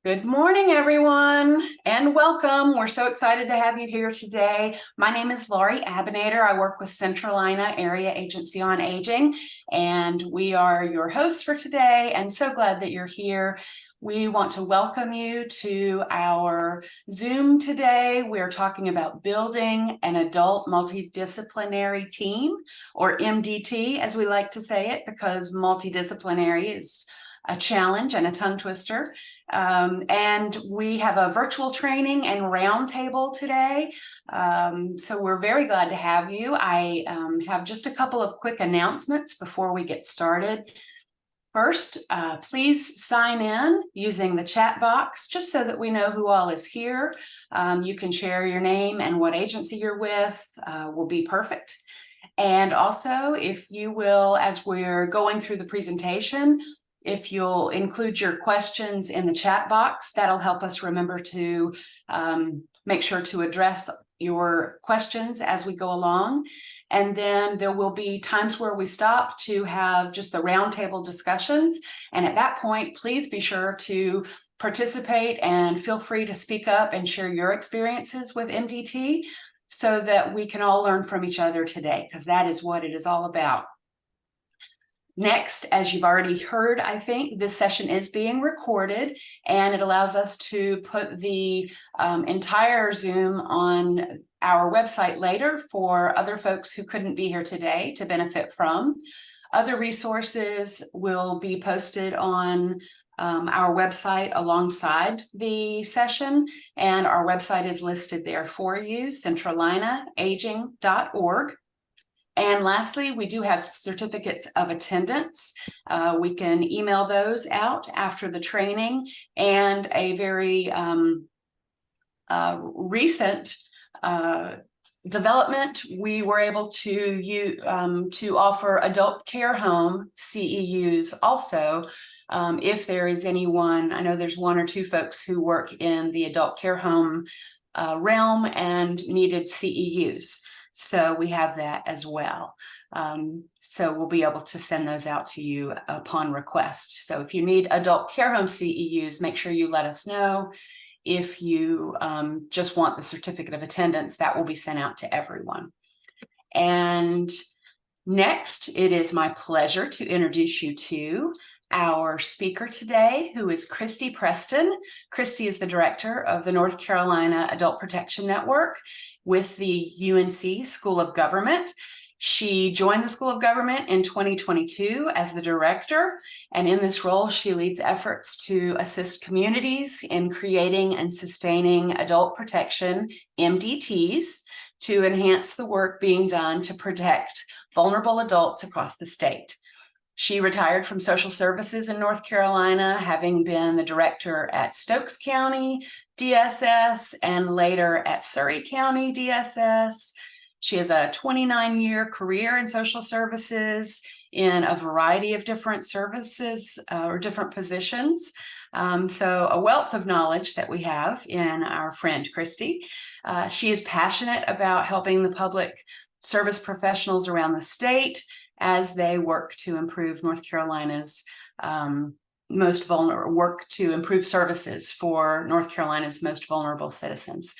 Good morning, everyone, and welcome. We're so excited to have you here today. My name is Laurie Abinader. I work with Centralina Area Agency on Aging, and we are your hosts for today, and so glad that you're here. We want to welcome you to our Zoom today. We're talking about building an adult multidisciplinary team, or MDT, as we like to say it, because multidisciplinary is a challenge and a tongue twister. And we have a virtual training and roundtable today. So we're very glad to have you. I have just a couple of quick announcements before we get started. First, please sign in using the chat box just so that we know who all is here. You can share your name and what agency you're with, will be perfect. And also, if you will, as we're going through the presentation, if you'll include your questions in the chat box, that'll help us remember to make sure to address your questions as we go along. And then there will be times where we stop to have just the roundtable discussions. And at that point, please be sure to participate and feel free to speak up and share your experiences with MDT so that we can all learn from each other today, because that is what it is all about. Next, as you've already heard, I think this session is being recorded, and it allows us to put the entire Zoom on our website later for other folks who couldn't be here today to benefit from. Other resources will be posted on our website alongside the session, and our website is listed there for you, centralinaaging.org. And lastly, we do have certificates of attendance. We can email those out after the training, and a very recent development, we were able to offer adult care home CEUs also. If there is anyone, I know there's one or two folks who work in the adult care home realm and needed CEUs. So we have that as well. So we'll be able to send those out to you upon request. So if you need adult care home CEUs, make sure you let us know. If you just want the certificate of attendance, that will be sent out to everyone. And next, it is my pleasure to introduce you to our speaker today, who is Christy Preston. Christy is the director of the North Carolina Adult Protection Network with the UNC School of Government. She joined the School of Government in 2022 as the director, and in this role, she leads efforts to assist communities in creating and sustaining adult protection, MDTs, to enhance the work being done to protect vulnerable adults across the state. She retired from social services in North Carolina, having been the director at Stokes County DSS and later at Surry County DSS. She has a 29-year career in social services in a variety of different services or different positions. So a wealth of knowledge that we have in our friend Christy. She is passionate about helping the public service professionals around the state as they work to improve North Carolina's most vulnerable, work to improve services for North Carolina's most vulnerable citizens.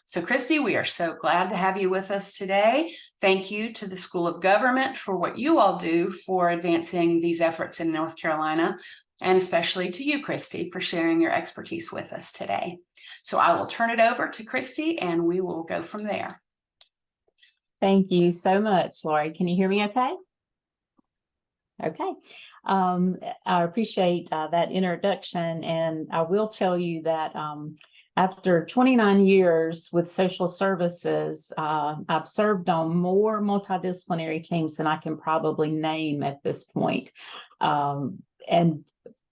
So Christy, we are so glad to have you with us today. Thank you to the School of Government for what you all do for advancing these efforts in North Carolina, and especially to you, Christy, for sharing your expertise with us today. So I will turn it over to Christy, and we will go from there. Thank you so much, Laurie. Can you hear me okay? Okay. I appreciate that introduction, and I will tell you that after 29 years with social services, I've served on more multidisciplinary teams than I can probably name at this point. And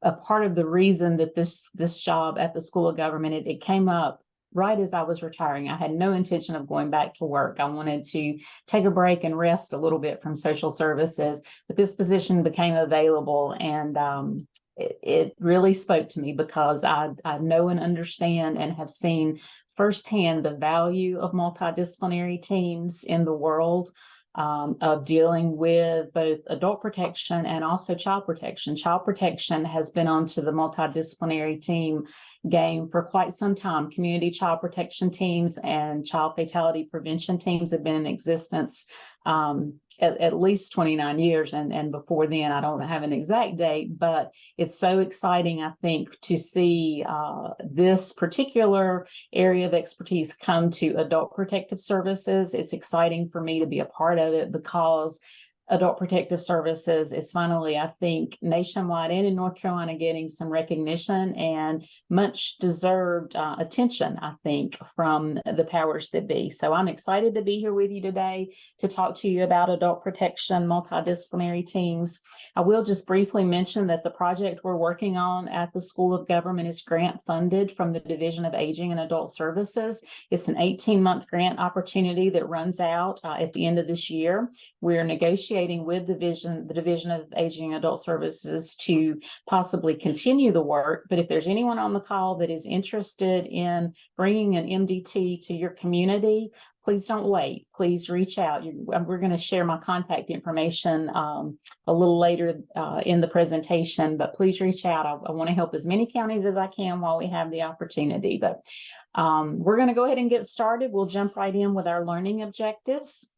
a part of the reason that this job at the School of Government, it came up right as I was retiring. I had no intention of going back to work. I wanted to take a break and rest a little bit from social services, but this position became available, and it really spoke to me because I know and understand and have seen firsthand the value of multidisciplinary teams in the world of dealing with both adult protection and also child protection. Child protection has been onto the multidisciplinary team, game for quite some time. Community child protection teams and child fatality prevention teams have been in existence at least 29 years. And before then, I don't have an exact date, but it's so exciting, I think, to see this particular area of expertise come to adult protective services. It's exciting for me to be a part of it because Adult Protective Services is finally, I think, nationwide and in North Carolina getting some recognition and much deserved attention, I think, from the powers that be. So I'm excited to be here with you today to talk to you about adult protection multidisciplinary teams. I will just briefly mention that the project we're working on at the School of Government is grant funded from the Division of Aging and Adult Services. It's an 18-month grant opportunity that runs out at the end of this year. We're negotiating with the Division of Aging and Adult Services to possibly continue the work. But if there's anyone on the call that is interested in bringing an MDT to your community, please don't wait. Please reach out. We're going to share my contact information a little later in the presentation, but please reach out. I want to help as many counties as I can while we have the opportunity. But we're going to go ahead and get started. We'll jump right in with our learning objectives.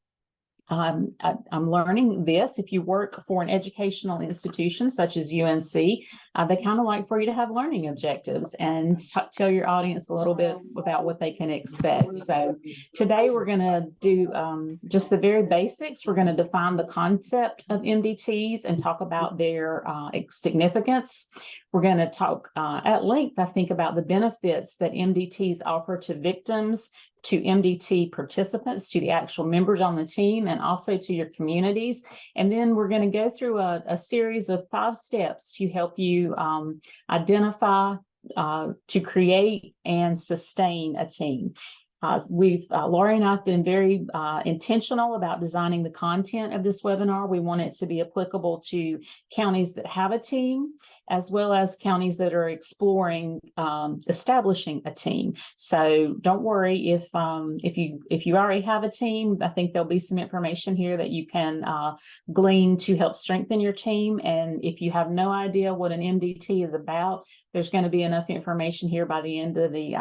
I'm learning this. If you work for an educational institution such as UNC, they kind of like for you to have learning objectives and tell your audience a little bit about what they can expect. So today we're going to do just the very basics. We're going to define the concept of MDTs and talk about their significance. We're going to talk at length, I think, about the benefits that MDTs offer to victims, to MDT participants, to the actual members on the team, and also to your communities. And then we're going to go through a series of 5 steps to help you identify, to create, and sustain a team. Laurie and I have been very intentional about designing the content of this webinar. We want it to be applicable to counties that have a team, as well as counties that are exploring establishing a team. So don't worry if you already have a team. I think there'll be some information here that you can glean to help strengthen your team. And if you have no idea what an MDT is about, there's going to be enough information here by the end of the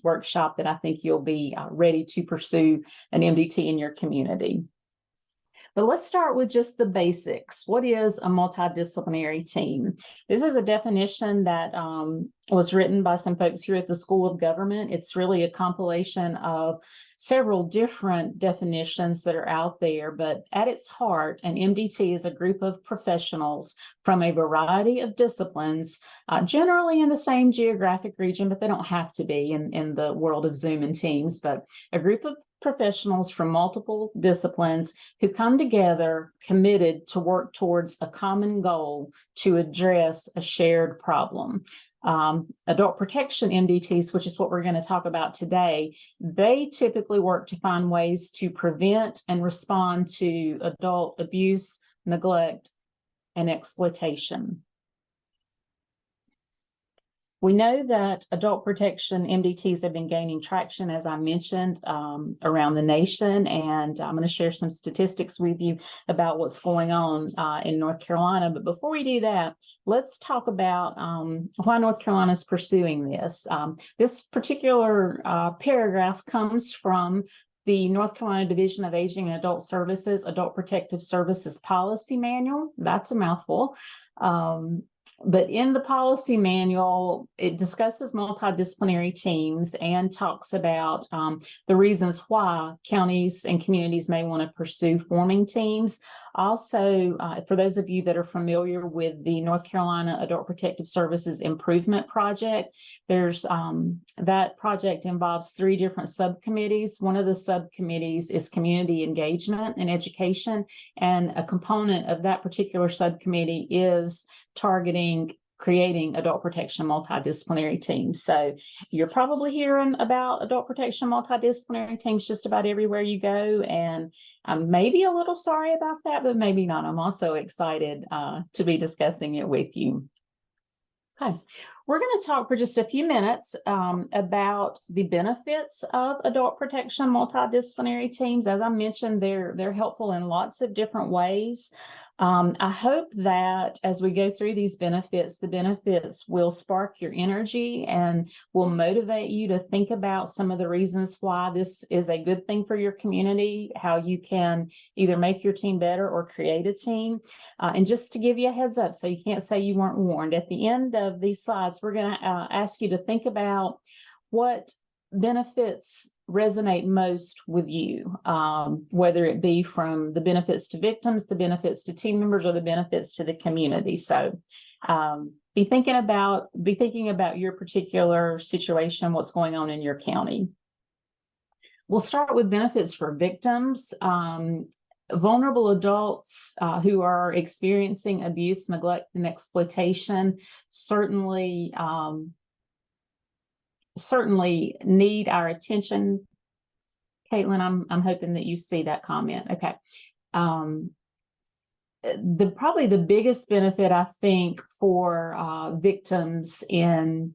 workshop that I think you'll be ready to pursue an MDT in your community. But let's start with just the basics. What is a multidisciplinary team? This is a definition that was written by some folks here at the School of Government. It's really a compilation of several different definitions that are out there, but at its heart, an MDT is a group of professionals from a variety of disciplines, generally in the same geographic region, but they don't have to be in the world of Zoom and Teams, but a group of professionals from multiple disciplines who come together committed to work towards a common goal to address a shared problem. Adult protection MDTs, which is what we're going to talk about today, they typically work to find ways to prevent and respond to adult abuse, neglect, and exploitation. We know that adult protection MDTs have been gaining traction, as I mentioned, around the nation, and I'm going to share some statistics with you about what's going on in North Carolina. But before we do that, let's talk about why North Carolina is pursuing this. This particular paragraph comes from the North Carolina Division of Aging and Adult Services Adult Protective Services Policy Manual. That's a mouthful. But in the policy manual, it discusses multidisciplinary teams and talks about the reasons why counties and communities may want to pursue forming teams. Also, for those of you that are familiar with the North Carolina Adult Protective Services Improvement Project, there's that project involves 3 different subcommittees. One of the subcommittees is community engagement and education, and a component of that particular subcommittee is targeting creating adult protection multidisciplinary teams. So you're probably hearing about adult protection multidisciplinary teams just about everywhere you go. And I'm maybe a little sorry about that, but maybe not. I'm also excited to be discussing it with you. Okay. We're going to talk for just a few minutes about the benefits of adult protection multidisciplinary teams. As I mentioned, they're helpful in lots of different ways. I hope that as we go through these benefits, the benefits will spark your energy and will motivate you to think about some of the reasons why this is a good thing for your community, how you can either make your team better or create a team. And just to give you a heads up, so you can't say you weren't warned, at the end of these slides, we're going to ask you to think about what benefits resonate most with you, whether it be from the benefits to victims, the benefits to team members, or the benefits to the community. So be thinking about your particular situation, what's going on in your county. We'll start with benefits for victims. Vulnerable adults who are experiencing abuse, neglect, and exploitation certainly need our attention. Caitlin, I'm hoping that you see that comment. Okay. Probably the biggest benefit, I think, for victims in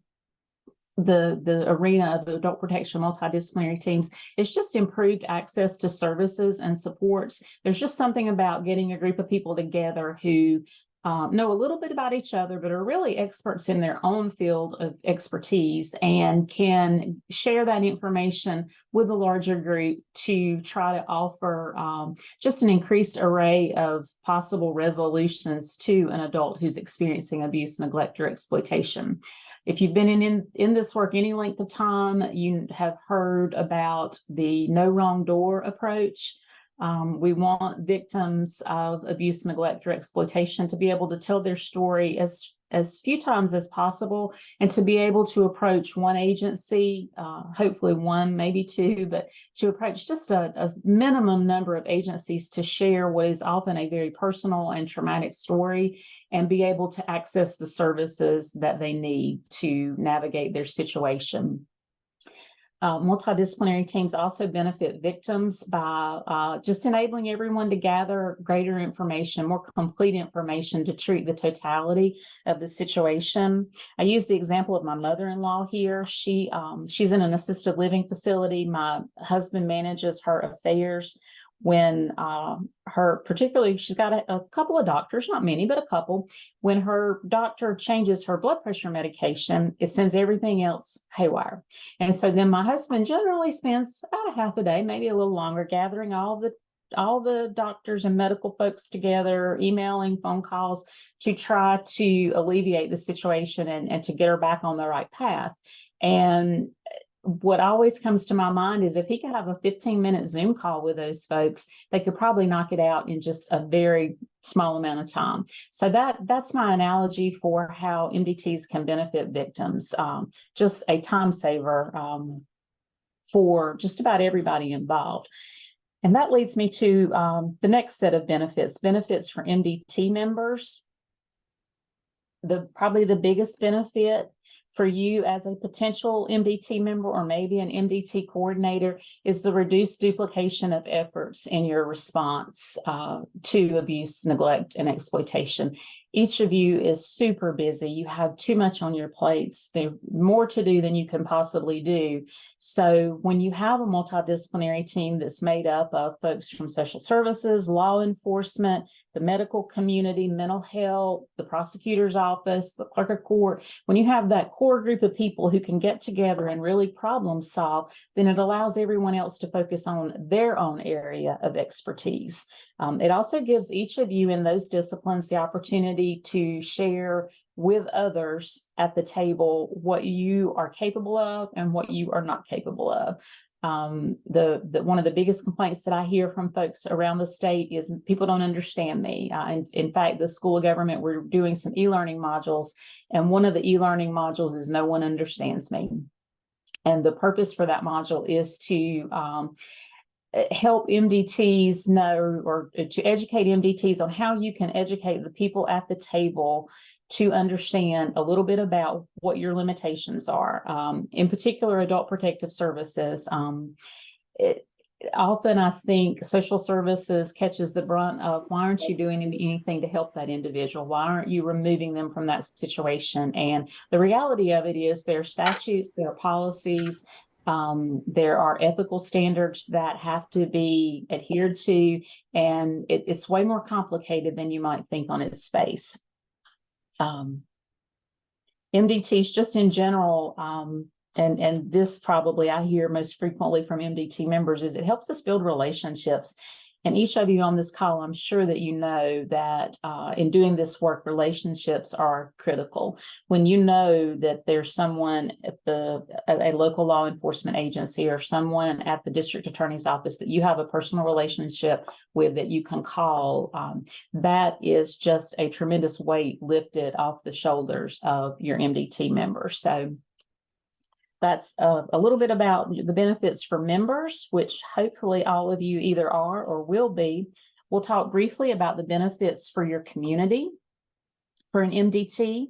the arena of adult protection multidisciplinary teams is just improved access to services and supports. There's just something about getting a group of people together who know a little bit about each other, but are really experts in their own field of expertise and can share that information with a larger group to try to offer just an increased array of possible resolutions to an adult who's experiencing abuse, neglect, or exploitation. If you've been in this work any length of time, you have heard about the no wrong door approach. We want victims of abuse, neglect, or exploitation to be able to tell their story as few times as possible, and to be able to approach one agency, hopefully one, maybe two, but to approach just a minimum number of agencies to share what is often a very personal and traumatic story, and be able to access the services that they need to navigate their situation. Multidisciplinary teams also benefit victims by just enabling everyone to gather greater information, more complete information to treat the totality of the situation. I use the example of my mother-in-law here. She's in an assisted living facility. My husband manages her affairs. When she's got a couple of doctors, not many, but a couple. When her doctor changes her blood pressure medication, it sends everything else haywire. And so then my husband generally spends about a half a day, maybe a little longer, gathering all the doctors and medical folks together, emailing, phone calls, to try to alleviate the situation and to get her back on the right path. And what always comes to my mind is if he could have a 15-minute Zoom call with those folks, they could probably knock it out in just a very small amount of time. So that's my analogy for how MDTs can benefit victims. Just a time saver for just about everybody involved. And that leads me to the next set of benefits for MDT members. Probably the biggest benefit for you as a potential MDT member, or maybe an MDT coordinator, is the reduced duplication of efforts in your response to abuse, neglect, and exploitation. Each of you is super busy. You have too much on your plates. There's more to do than you can possibly do. So when you have a multidisciplinary team that's made up of folks from social services, law enforcement, the medical community, mental health, the prosecutor's office, the clerk of court, when you have that core group of people who can get together and really problem solve, then it allows everyone else to focus on their own area of expertise. It also gives each of you in those disciplines the opportunity to share with others at the table what you are capable of and what you are not capable of. One of the biggest complaints that I hear from folks around the state is people don't understand me. In fact, the School of Government, we're doing some e-learning modules, and one of the e-learning modules is No One Understands Me. And the purpose for that module is to help MDTs know, or to educate MDTs on how you can educate the people at the table to understand a little bit about what your limitations are. In particular, adult protective services. Often I think social services catches the brunt of, why aren't you doing anything to help that individual? Why aren't you removing them from that situation? And the reality of it is there are statutes, there are policies, There are ethical standards that have to be adhered to, and it's way more complicated than you might think on its face. MDTs just in general, and this probably I hear most frequently from MDT members, is it helps us build relationships. And each of you on this call, I'm sure that you know that in doing this work, relationships are critical. When you know that there's someone at a local law enforcement agency or someone at the district attorney's office that you have a personal relationship with that you can call, that is just a tremendous weight lifted off the shoulders of your MDT members. So that's a little bit about the benefits for members, which hopefully all of you either are or will be. We'll talk briefly about the benefits for your community for an MDT.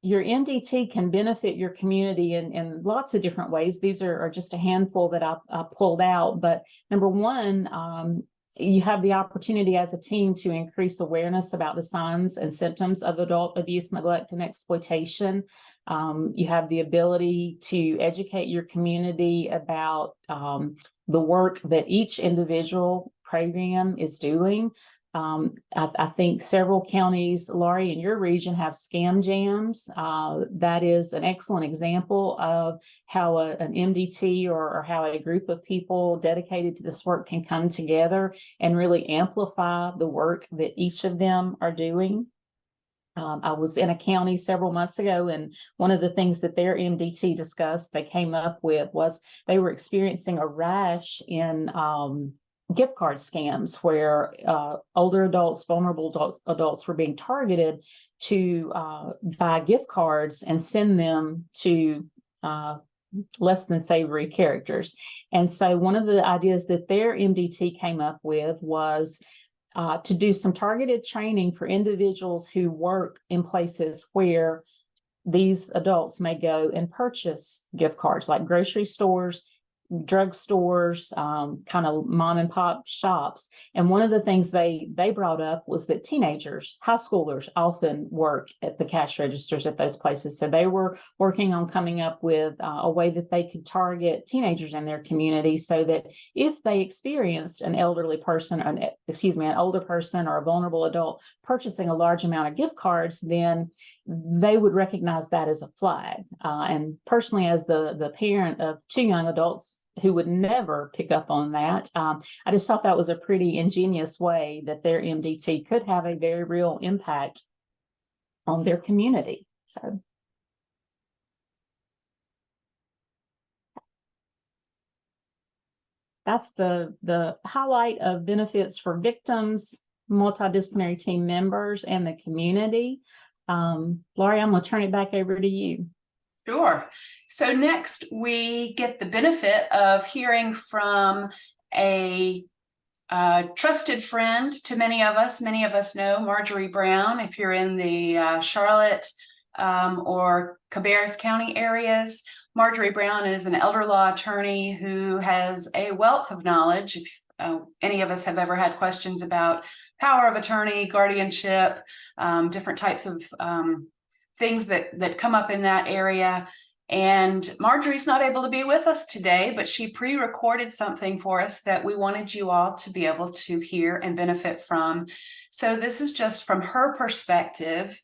Your MDT can benefit your community in lots of different ways. These are just a handful that I pulled out. But number one, you have the opportunity as a team to increase awareness about the signs and symptoms of adult abuse, neglect, and exploitation. You have the ability to educate your community about the work that each individual program is doing. I think several counties, Laurie, in your region have scam jams. That is an excellent example of how an MDT or how a group of people dedicated to this work can come together and really amplify the work that each of them are doing. I was in a county several months ago, and one of the things that their MDT discussed, they came up with, was they were experiencing a rash in gift card scams where older adults, vulnerable adults were being targeted to buy gift cards and send them to less than savory characters. And so one of the ideas that their MDT came up with was to do some targeted training for individuals who work in places where these adults may go and purchase gift cards, like grocery stores, drugstores, kind of mom and pop shops. And one of the things they brought up was that teenagers, high schoolers, often work at the cash registers at those places. So they were working on coming up with a way that they could target teenagers in their community, so that if they experienced an elderly person, an older person or a vulnerable adult purchasing a large amount of gift cards, then they would recognize that as a flag. And personally, as the parent of two young adults who would never pick up on that, I just thought that was a pretty ingenious way that their MDT could have a very real impact on their community. So that's the highlight of benefits for victims, multidisciplinary team members, and the community. Laurie, I'm going to turn it back over to you. Sure. So next, we get the benefit of hearing from a trusted friend to many of us. Many of us know Marjorie Brown. If you're in the Charlotte or Cabarrus County areas, Marjorie Brown is an elder law attorney who has a wealth of knowledge. If any of us have ever had questions about power of attorney, guardianship, different types of things that come up in that area. And Marjorie's not able to be with us today, but she pre-recorded something for us that we wanted you all to be able to hear and benefit from. So this is just from her perspective.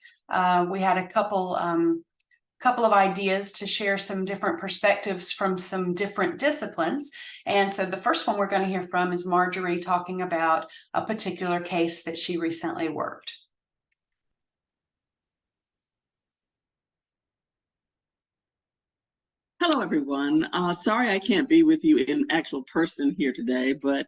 We had a couple of ideas to share some different perspectives from some different disciplines. And so the first one we're going to hear from is Marjorie talking about a particular case that she recently worked. Hello, everyone. Sorry I can't be with you in actual person here today, but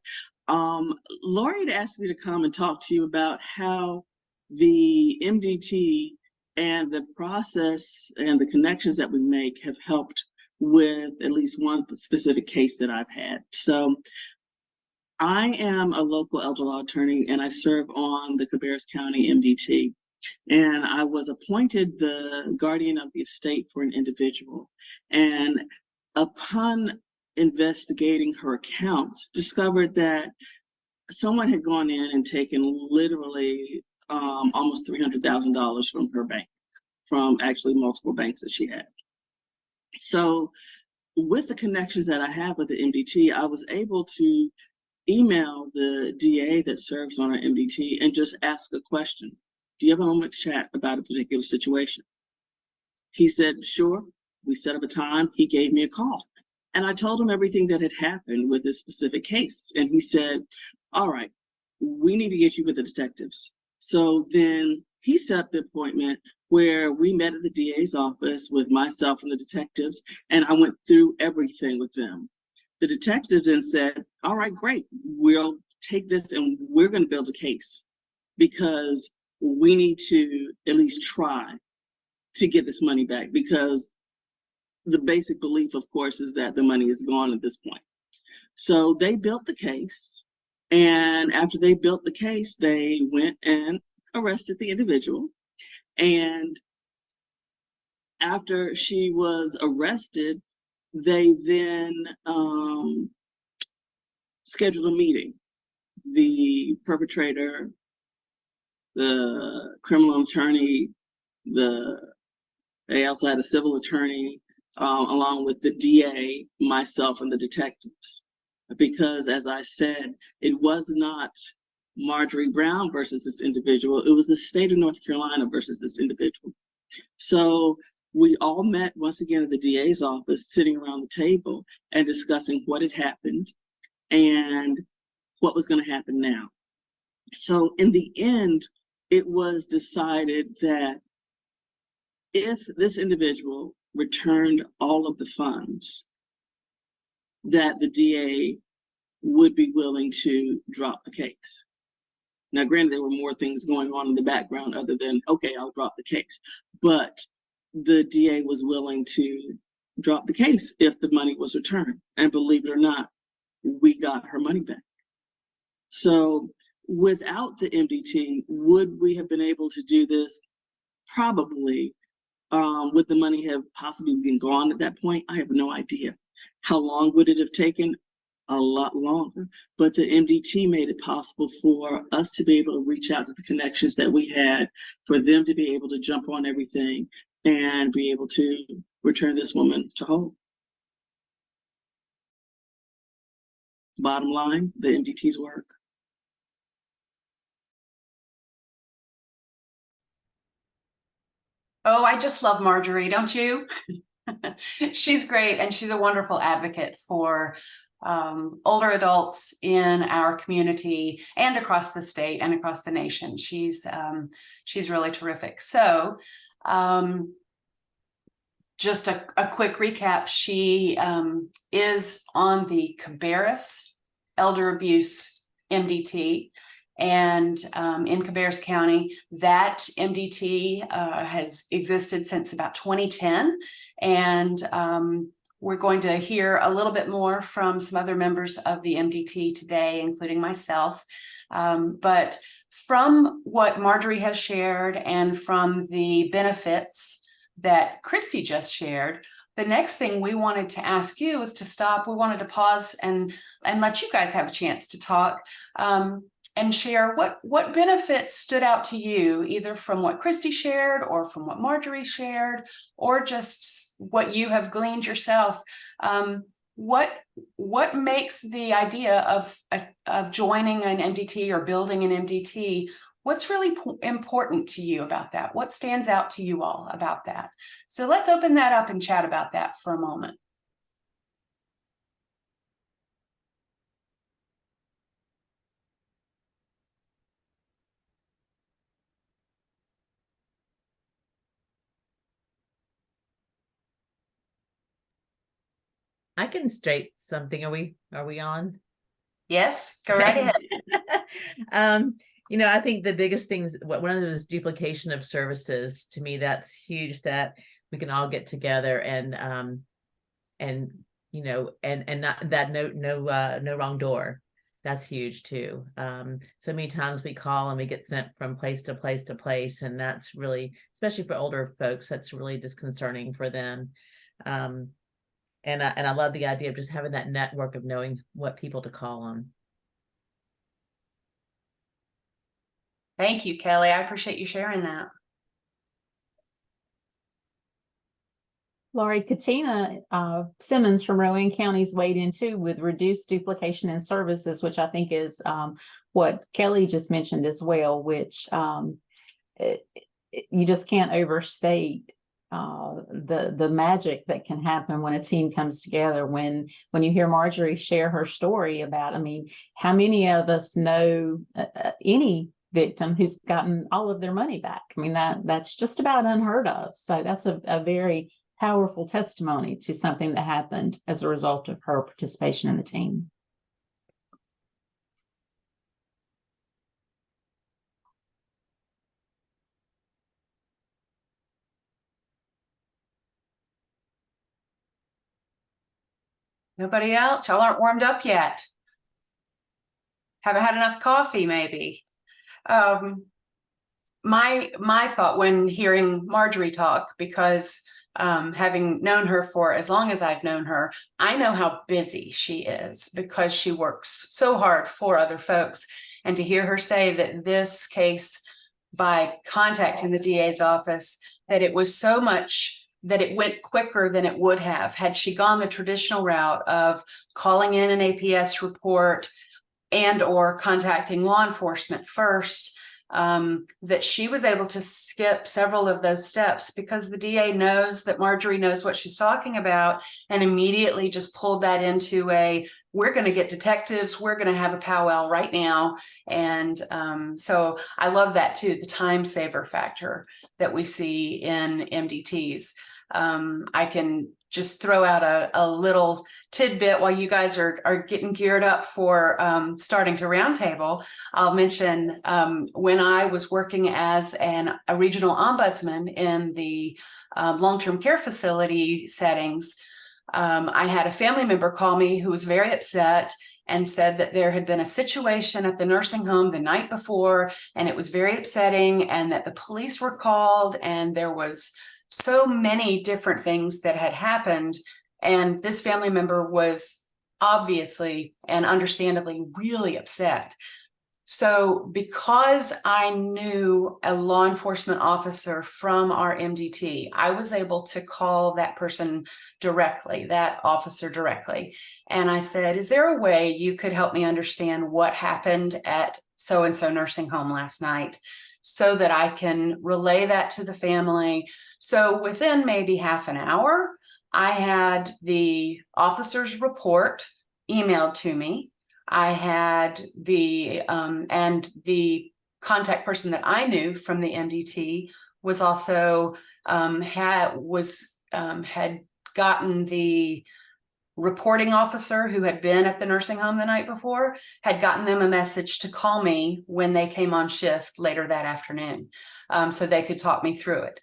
Laurie had asked me to come and talk to you about how the MDT and the process and the connections that we make have helped with at least one specific case that I've had. So I am a local elder law attorney, and I serve on the Cabarrus County MDT. And I was appointed the guardian of the estate for an individual. And upon investigating her accounts, discovered that someone had gone in and taken literally almost $300,000 from her bank, from actually multiple banks that she had. So with the connections that I have with the MDT, I was able to email the DA that serves on our MDT and just ask a question. Do you have a moment to chat about a particular situation? He said, sure. We set up a time. He gave me a call. And I told him everything that had happened with this specific case. And he said, all right, we need to get you with the detectives. So then he set up the appointment where we met at the DA's office with myself and the detectives, and I went through everything with them. The detectives then said, all right, great. We'll take this and we're going to build a case because we need to at least try to get this money back, because the basic belief, of course, is that the money is gone at this point. So they built the case. And after they built the case, they went and arrested the individual. And after she was arrested, they then scheduled a meeting. The perpetrator, the criminal attorney, they also had a civil attorney, along with the DA, myself, and the detectives. Because, as I said, it was not Marjorie Brown versus this individual, it was the state of North Carolina versus this individual. So we all met once again at the DA's office, sitting around the table and discussing what had happened and what was going to happen now. So in the end, it was decided that if this individual returned all of the funds, that the DA would be willing to drop the case. Now, granted, there were more things going on in the background other than, okay, I'll drop the case. But the DA was willing to drop the case if the money was returned. And believe it or not, we got her money back. So without the MDT, would we have been able to do this? Probably. Would the money have possibly been gone at that point? I have no idea. How long would it have taken? A lot longer. But the MDT made it possible for us to be able to reach out to the connections that we had, for them to be able to jump on everything and be able to return this woman to home. Bottom line, the MDT's work. Oh, I just love Marjorie, don't you? She's great, and she's a wonderful advocate for older adults in our community and across the state and across the nation. She's really terrific. So just a quick recap, she is on the Cabarrus Elder Abuse MDT. And in Cabarrus County, that MDT has existed since about 2010. And we're going to hear a little bit more from some other members of the MDT today, including myself. But from what Marjorie has shared and from the benefits that Christy just shared, the next thing we wanted to ask you is to stop. We wanted to pause and let you guys have a chance to talk. And share what benefits stood out to you, either from what Christy shared or from what Marjorie shared, or just what you have gleaned yourself. What makes the idea of joining an MDT or building an MDT, what's really important to you about that? What stands out to you all about that? So let's open that up and chat about that for a moment. I can state something. Are we on? Yes, go right ahead. I think the biggest things, one of them is duplication of services. To me, that's huge, that we can all get together and not that no wrong door. That's huge too. So many times we call and we get sent from place to place to place, and that's really, especially for older folks, that's really disconcerting for them. And I love the idea of just having that network of knowing what people to call on. Thank you, Kelly. I appreciate you sharing that. Laurie, Katina Simmons from Rowan County's weighed in too with reduced duplication in services, which I think is what Kelly just mentioned as well, which you just can't overstate the magic that can happen when a team comes together. When you hear Marjorie share her story about, I mean, how many of us know any victim who's gotten all of their money back? I mean, that's just about unheard of. So that's a very powerful testimony to something that happened as a result of her participation in the team. Nobody else? Y'all aren't warmed up yet. Haven't had enough coffee, maybe. My thought when hearing Marjorie talk, because having known her for as long as I've known her, I know how busy she is because she works so hard for other folks. And to hear her say that this case, by contacting the DA's office, that it was so much that it went quicker than it would have had she gone the traditional route of calling in an APS report and or contacting law enforcement first, that she was able to skip several of those steps because the DA knows that Marjorie knows what she's talking about and immediately just pulled that into we're going to get detectives, we're going to have a powwow right now. And so I love that too, the time saver factor that we see in MDTs. I can just throw out a little tidbit while you guys are getting geared up for starting to roundtable. I'll mention when I was working as a regional ombudsman in the long-term care facility settings, I had a family member call me who was very upset and said that there had been a situation at the nursing home the night before, and it was very upsetting, and that the police were called, and there was so many different things that had happened. And this family member was obviously and understandably really upset. So because I knew a law enforcement officer from our MDT, I was able to call that person directly, that officer directly. And I said, is there a way you could help me understand what happened at so-and-so nursing home last night, so that I can relay that to the family? So within maybe half an hour, I had the officer's report emailed to me. I had and the contact person that I knew from the MDT was also had gotten the reporting officer who had been at the nursing home the night before, had gotten them a message to call me when they came on shift later that afternoon, so they could talk me through it.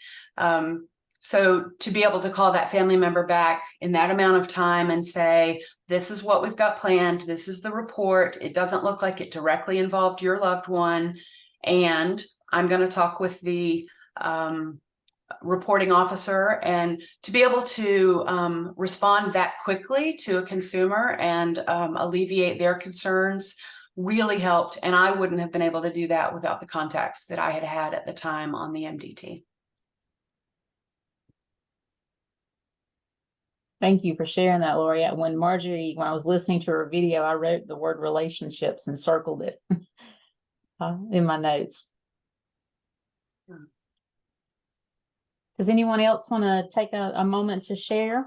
So to be able to call that family member back in that amount of time and say, this is what we've got planned, this is the report, it doesn't look like it directly involved your loved one, and I'm going to talk with the reporting officer, and to be able to respond that quickly to a consumer and alleviate their concerns really helped. And I wouldn't have been able to do that without the contacts that I had at the time on the MDT. Thank you for sharing that, Lori. When I was listening to her video, I wrote the word relationships and circled it in my notes. Does anyone else want to take a moment to share?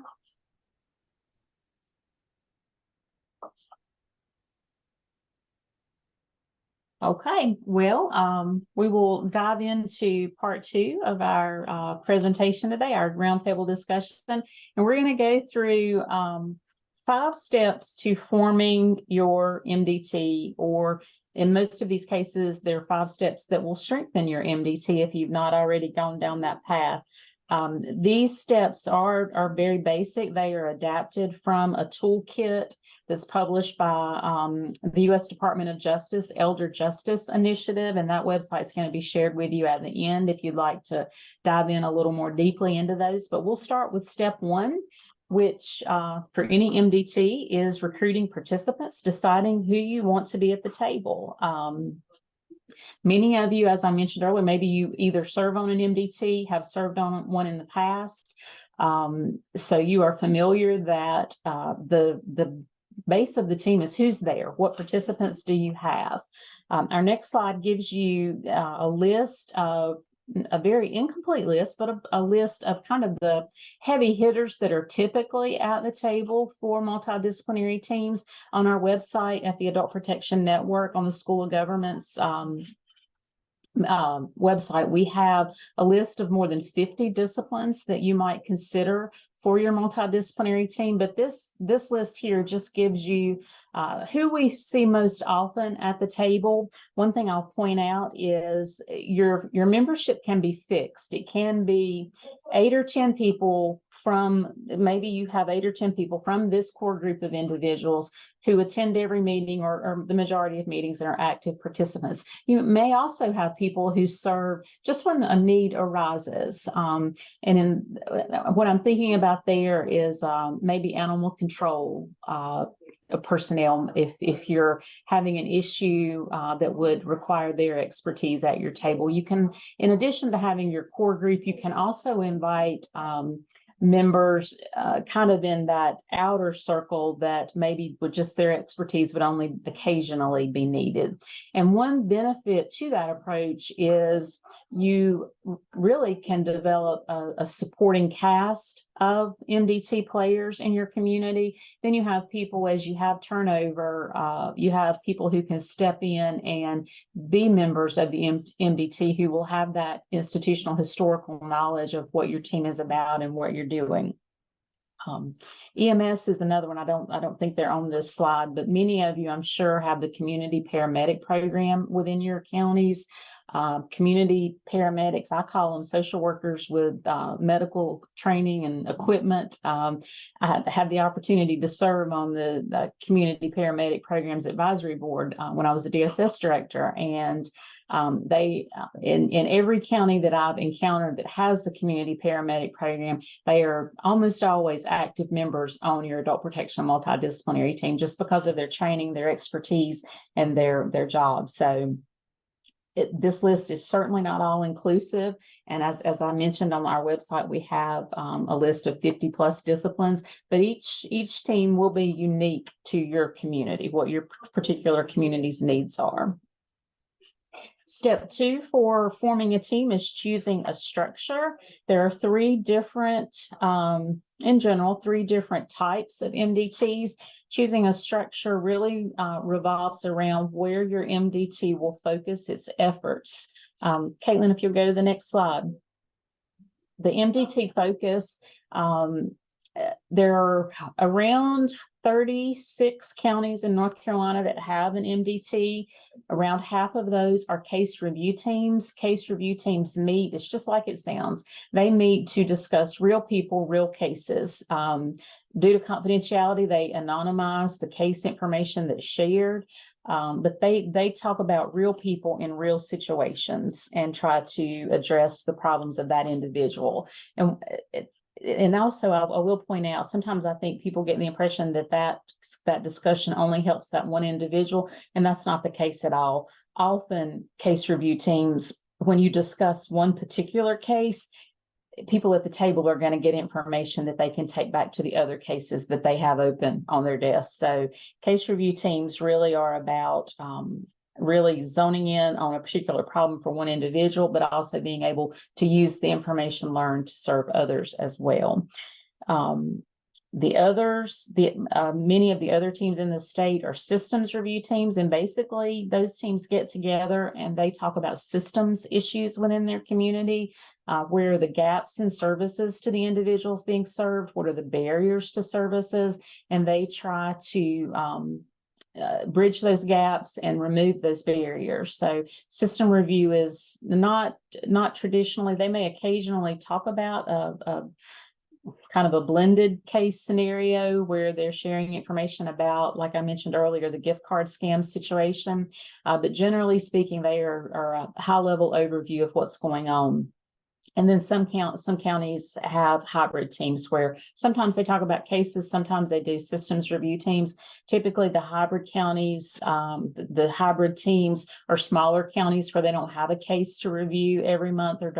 Okay, well, we will dive into part 2 of our presentation today, our roundtable discussion, and we're going to go through 5 steps to forming your MDT, or in most of these cases, there are 5 steps that will strengthen your MDT if you've not already gone down that path. These steps are very basic. They are adapted from a toolkit that's published by the U.S. Department of Justice Elder Justice Initiative, and that website is going to be shared with you at the end if you'd like to dive in a little more deeply into those. But we'll start with step 1, which for any MDT is recruiting participants, deciding who you want to be at the table. Many of you, as I mentioned earlier, maybe you either serve on an MDT, have served on one in the past, So you are familiar that the base of the team is who's there, what participants do you have. Our next slide gives you a list of a very incomplete list, but a list of kind of the heavy hitters that are typically at the table for multidisciplinary teams. On our website at the Adult Protection Network on the School of Government's website, we have a list of more than 50 disciplines that you might consider for your multidisciplinary team. But this list here just gives you who we see most often at the table. One thing I'll point out is your membership can be fixed. It can be 8 or 10 people from, maybe you have 8 or 10 people from this core group of individuals who attend every meeting or the majority of meetings and are active participants. You may also have people who serve just when a need arises. And in what I'm thinking about there is maybe animal control personnel, if you're having an issue that would require their expertise at your table. You can, in addition to having your core group, you can also invite members kind of in that outer circle that maybe with just their expertise would only occasionally be needed. And one benefit to that approach is you really can develop a supporting cast of MDT players in your community. Then you have people, as you have turnover, you have people who can step in and be members of the MDT who will have that institutional historical knowledge of what your team is about and what you're doing. EMS is another one. I don't think they're on this slide, but many of you, I'm sure, have the community paramedic program within your counties. Community paramedics, I call them social workers with medical training and equipment. I had the opportunity to serve on the community paramedic programs advisory board when I was the DSS director, and they in every county that I've encountered that has the community paramedic program, they are almost always active members on your adult protection multidisciplinary team just because of their training, their expertise, and their jobs. So this list is certainly not all inclusive. And as I mentioned on our website, we have a list of 50 plus disciplines, but each team will be unique to your community, what your particular community's needs are. Step 2 for forming a team is choosing a structure. There are 3 different, in general, 3 different types of MDTs. Choosing a structure really revolves around where your MDT will focus its efforts. Caitlin, if you'll go to the next slide. The MDT focus, there are around 36 counties in North Carolina that have an MDT. Around half of those are case review teams. Case review teams meet, it's just like it sounds. They meet to discuss real people, real cases. Due to confidentiality, they anonymize the case information that's shared. But they talk about real people in real situations and try to address the problems of that individual. And also, I will point out, sometimes I think people get the impression that discussion only helps that one individual, and that's not the case at all. Often, case review teams, when you discuss one particular case, people at the table are going to get information that they can take back to the other cases that they have open on their desk. So case review teams really are about really zoning in on a particular problem for one individual, but also being able to use the information learned to serve others as well. Many of the other teams in the state are systems review teams, and basically those teams get together and they talk about systems issues within their community. Where are the gaps in services to the individuals being served? What are the barriers to services? And they try to bridge those gaps and remove those barriers. So system review is not traditionally, they may occasionally talk about a kind of a blended case scenario where they're sharing information about, like I mentioned earlier, the gift card scam situation. But generally speaking, they are a high level overview of what's going on. And then some counties have hybrid teams where sometimes they talk about cases, sometimes they do systems review teams. Typically, the hybrid counties, the hybrid teams are smaller counties where they don't have a case to review every month, or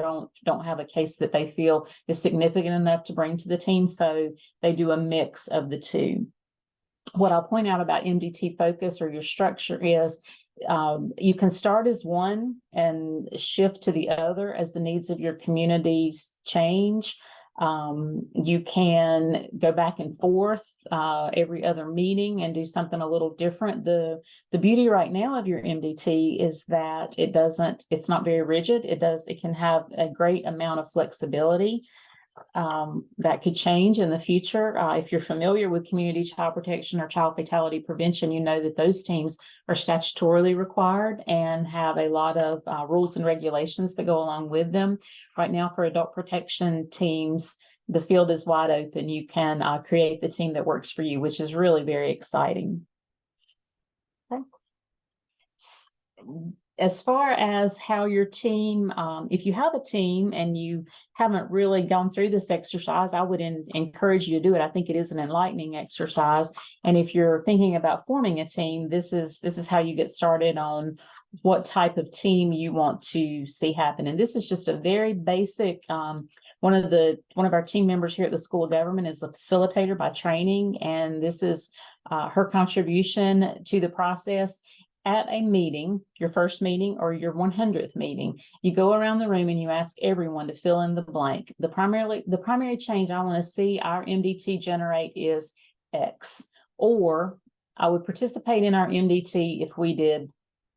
don't have a case that they feel is significant enough to bring to the team. So they do a mix of the two. What I'll point out about MDT focus or your structure is you can start as one and shift to the other as the needs of your communities change. You can go back and forth every other meeting and do something a little different. The beauty right now of your MDT is that it's not very rigid. It can have a great amount of flexibility. That could change in the future. If you're familiar with community child protection or child fatality prevention, you know that those teams are statutorily required and have a lot of rules and regulations that go along with them. Right now, for adult protection teams, the field is wide open. You can create the team that works for you, which is really very exciting. Okay. As far as how your team, if you have a team and you haven't really gone through this exercise, I would encourage you to do it. I think it is an enlightening exercise. And if you're thinking about forming a team, this is how you get started on what type of team you want to see happen. And this is just a very basic, one of our team members here at the School of Government is a facilitator by training, and this is her contribution to the process. At a meeting, your first meeting or your 100th meeting, you go around the room and you ask everyone to fill in the blank. The primary change I want to see our MDT generate is X, or I would participate in our MDT if we did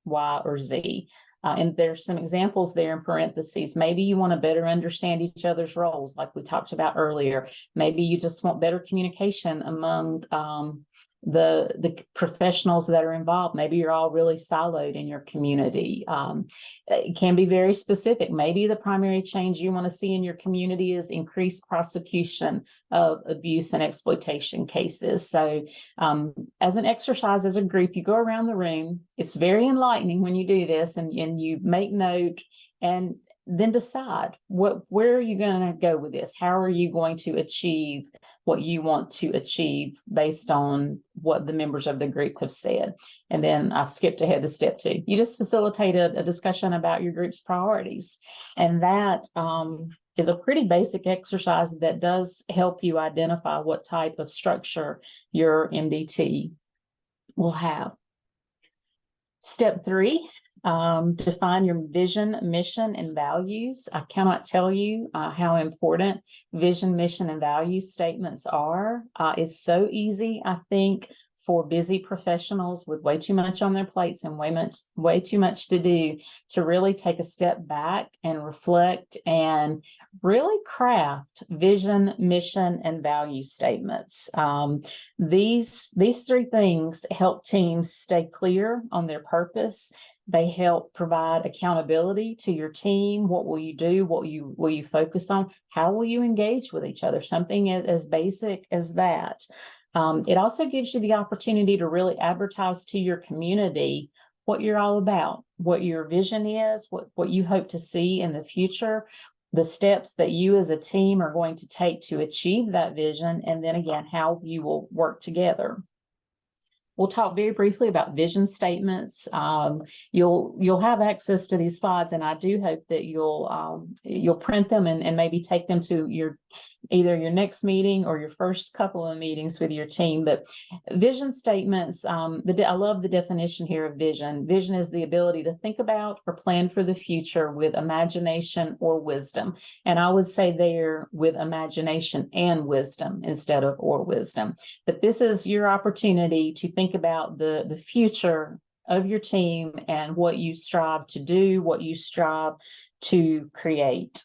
Y or Z. And there's some examples there in parentheses. Maybe you want to better understand each other's roles, like we talked about earlier. Maybe you just want better communication among the professionals that are involved. Maybe you're all really siloed in your community. It can be very specific. Maybe the primary change you want to see in your community is increased prosecution of abuse and exploitation cases. So as an exercise, as a group, you go around the room. It's very enlightening when you do this, and you make note and then decide where are you going to go with this? How are you going to achieve what you want to achieve based on what the members of the group have said? And then I've skipped ahead to step 2. You just facilitated a discussion about your group's priorities. And that is a pretty basic exercise that does help you identify what type of structure your MDT will have. Step 3. Define your vision, mission, and values. I cannot tell you how important vision, mission, and value statements are. It's so easy, I think, for busy professionals with way too much on their plates and way too much to do to really take a step back and reflect and really craft vision, mission, and value statements. These 3 things help teams stay clear on their purpose. They help provide accountability to your team. What will you do? What will you focus on? How will you engage with each other? Something as basic as that. It also gives you the opportunity to really advertise to your community what you're all about, what your vision is, what you hope to see in the future, the steps that you as a team are going to take to achieve that vision, and then again, how you will work together. We'll talk very briefly about vision statements. You'll have access to these slides, and I do hope that you'll print them and maybe take them to either your next meeting or your first couple of meetings with your team. But vision statements, I love the definition here of vision. Vision is the ability to think about or plan for the future with imagination or wisdom. And I would say there with imagination and wisdom instead of or wisdom. But this is your opportunity to think about the future of your team and what you strive to do, what you strive to create.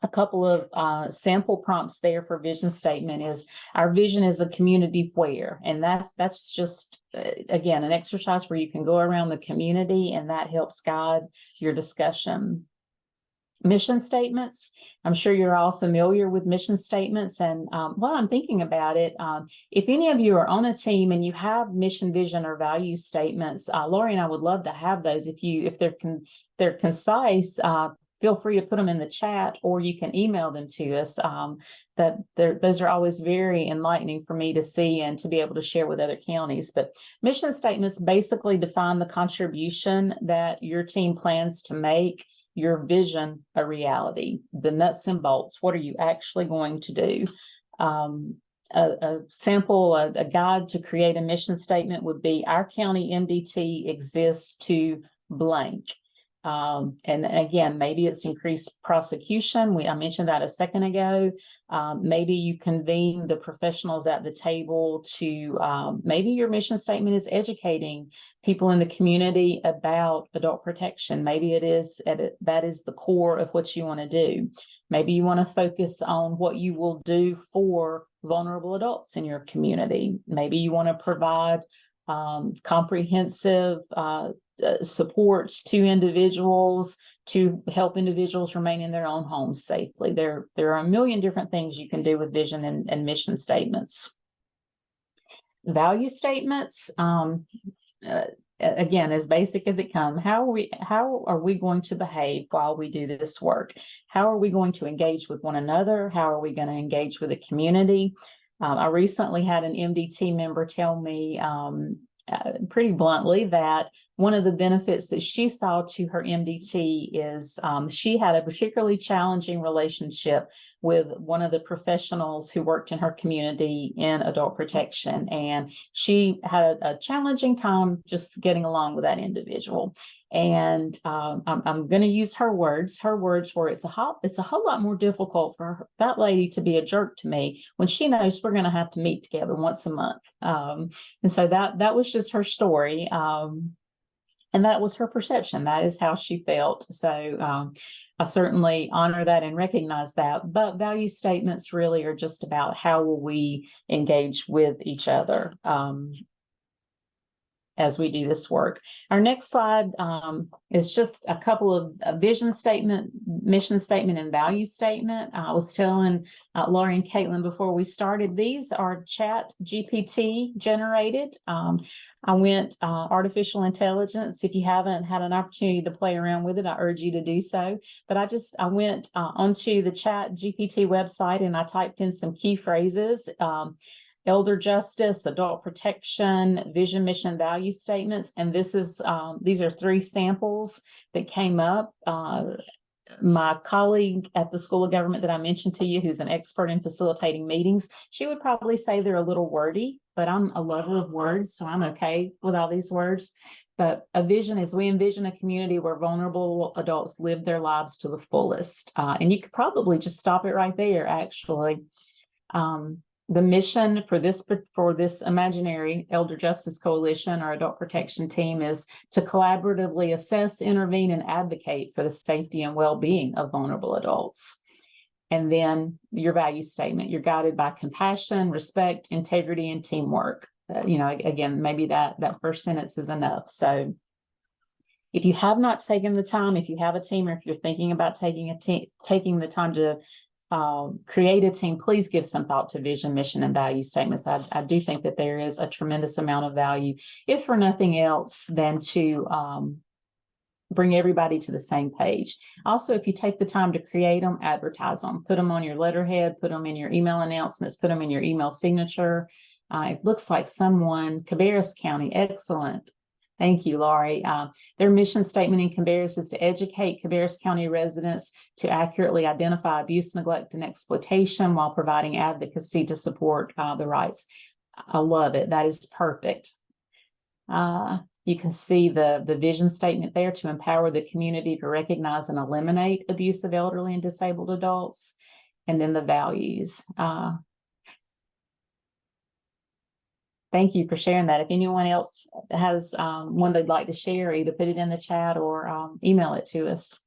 A couple of sample prompts there for vision statement is our vision is a community where, and that's just again an exercise where you can go around the community and that helps guide your discussion. Mission statements. I'm sure you're all familiar with mission statements, and while I'm thinking about it, if any of you are on a team and you have mission, vision, or value statements, Lori and I would love to have those. If they're concise, feel free to put them in the chat, or you can email them to us. Those are always very enlightening for me to see and to be able to share with other counties. But mission statements basically define the contribution that your team plans to make your vision a reality, the nuts and bolts. What are you actually going to do? A sample, a guide to create a mission statement would be: our county MDT exists to blank. And again, maybe it's increased prosecution. I mentioned that a second ago. Maybe you convene the professionals at the table to, maybe your mission statement is educating people in the community about adult protection. Maybe that is the core of what you want to do. Maybe you want to focus on what you will do for vulnerable adults in your community. Maybe you want to provide comprehensive supports to individuals to help individuals remain in their own homes safely. There are a million different things you can do with vision and mission statements. Value statements, again, as basic as it comes. How are we going to behave while we do this work? How are we going to engage with one another? How are we going to engage with the community? I recently had an MDT member tell me pretty bluntly that one of the benefits that she saw to her MDT is she had a particularly challenging relationship with one of the professionals who worked in her community in adult protection. And she had a challenging time just getting along with that individual. And I'm going to use her words. Her words were, it's a whole lot more difficult for that lady to be a jerk to me when she knows we're going to have to meet together once a month. And so that was just her story. And that was her perception. That is how she felt. So I certainly honor that and recognize that. But value statements really are just about how will we engage with each other as we do this work. Our next slide is just a couple of vision statement, mission statement, and value statement. I was telling Laurie and Caitlin before we started, these are Chat GPT generated. I went artificial intelligence. If you haven't had an opportunity to play around with it, I urge you to do so. But I went onto the Chat GPT website and I typed in some key phrases. Elder justice, adult protection, vision, mission, value statements. And these are 3 samples that came up. My colleague at the School of Government that I mentioned to you, who's an expert in facilitating meetings, she would probably say they're a little wordy, but I'm a lover of words, so I'm okay with all these words. But a vision is, we envision a community where vulnerable adults live their lives to the fullest. And you could probably just stop it right there, actually. The mission for this imaginary Elder Justice Coalition or Adult Protection Team is to collaboratively assess, intervene, and advocate for the safety and well-being of vulnerable adults. And then your value statement: you're guided by compassion, respect, integrity, and teamwork. Again, maybe that first sentence is enough. So if you have not taken the time, if you have a team, or if you're thinking about taking the time to create a team, please give some thought to vision, mission, and value statements. I do think that there is a tremendous amount of value, if for nothing else, than to bring everybody to the same page. Also, if you take the time to create them, advertise them, put them on your letterhead, put them in your email announcements, put them in your email signature. It looks like someone, Cabarrus County, excellent. Thank you, Laurie. Their mission statement in Cabarrus is to educate Cabarrus County residents to accurately identify abuse, neglect, and exploitation while providing advocacy to support the rights. I love it. That is perfect. You can see the vision statement there: to empower the community to recognize and eliminate abuse of elderly and disabled adults. And then the values. Thank you for sharing that. If anyone else has one they'd like to share, either put it in the chat or email it to us.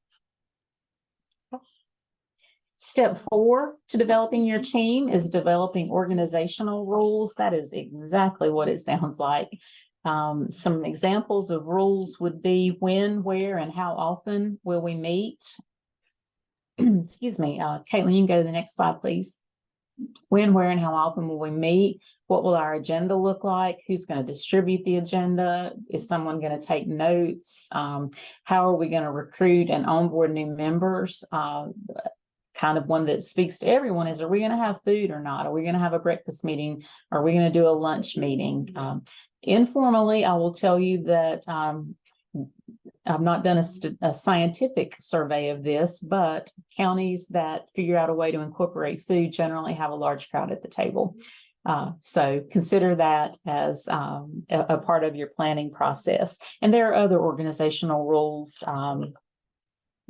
Step 4 to developing your team is developing organizational rules. That is exactly what it sounds like. Some examples of rules would be: when, where, and how often will we meet? Excuse me, Caitlin, you can go to the next slide, please. When, where, and how often will we meet? What will our agenda look like? Who's going to distribute the agenda? Is someone going to take notes? How are we going to recruit and onboard new members? Kind of one that speaks to everyone is, are we going to have food or not? Are we going to have a breakfast meeting? Are we going to do a lunch meeting? Informally, I will tell you that I've not done a scientific survey of this, but counties that figure out a way to incorporate food generally have a large crowd at the table. So consider that as a part of your planning process. And there are other organizational rules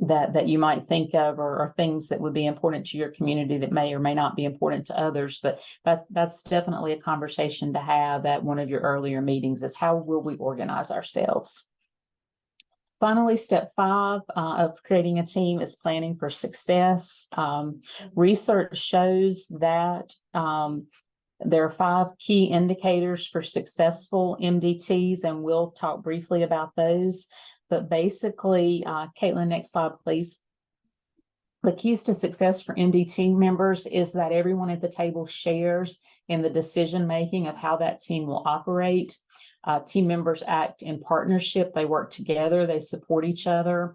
that you might think of, or things that would be important to your community that may or may not be important to others. But that's definitely a conversation to have at one of your earlier meetings, is how will we organize ourselves? Finally, step 5 of creating a team is planning for success. Research shows that there are 5 key indicators for successful MDTs, and we'll talk briefly about those. But basically, Caitlin, next slide, please. The keys to success for MDT members is that everyone at the table shares in the decision-making of how that team will operate. Team members act in partnership. They work together. They support each other.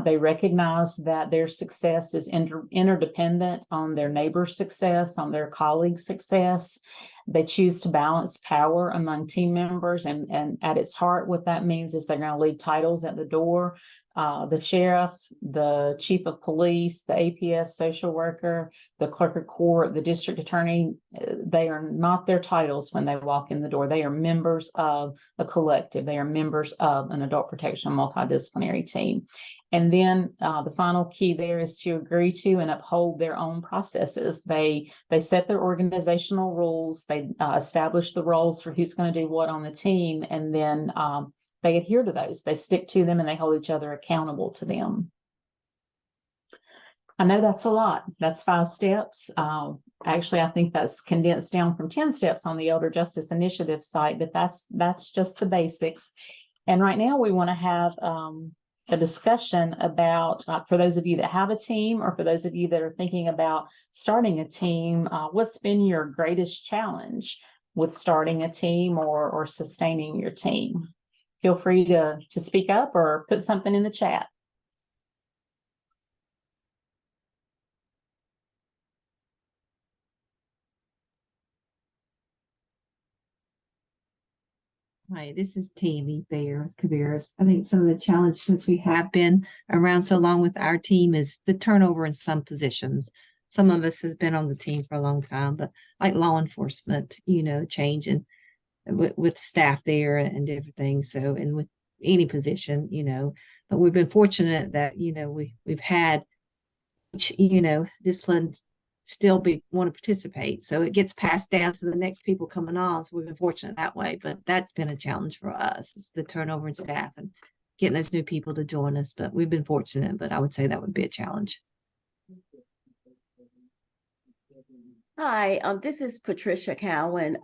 They recognize that their success is interdependent on their neighbor's success, on their colleagues' success. They choose to balance power among team members. And at its heart, what that means is they're going to leave titles at the door. The sheriff, the chief of police, the APS social worker, the clerk of court, the district attorney, they are not their titles when they walk in the door. They are members of a collective. They are members of an adult protection multidisciplinary team. And then the final key there is to agree to and uphold their own processes. They set their organizational rules. They establish the roles for who's going to do what on the team, and then they adhere to those. They stick to them, and they hold each other accountable to them. I know that's a lot. That's 5 steps. Actually, I think that's condensed down from 10 steps on the Elder Justice Initiative site, but that's just the basics. And right now we want to have a discussion about, for those of you that have a team, or for those of you that are thinking about starting a team, what's been your greatest challenge with starting a team or sustaining your team? Feel free to speak up or put something in the chat. Hi, this is Tammy Bayer with Cabarrus. I think some of the challenges, since we have been around so long with our team, is the turnover in some positions. Some of us has been on the team for a long time, but like law enforcement, changing with staff there and different things. So, and with any position, but we've been fortunate that, we've had, discipline still want to participate. So it gets passed down to the next people coming on. So we've been fortunate that way, but that's been a challenge for us. It's the turnover in staff and getting those new people to join us. But we've been fortunate, but I would say that would be a challenge. Hi, this is Patricia Cowan.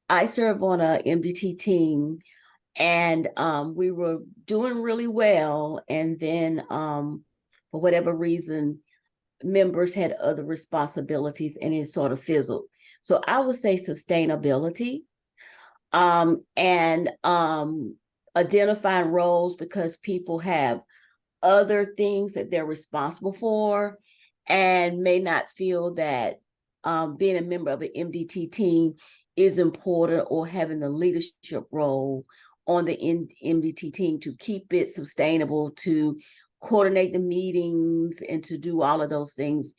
I serve on a MDT team, and we were doing really well. And then for whatever reason, members had other responsibilities and it sort of fizzled. So I would say sustainability and identifying roles, because people have other things that they're responsible for and may not feel that being a member of an MDT team is important, or having the leadership role on the MDT team to keep it sustainable, to coordinate the meetings and to do all of those things.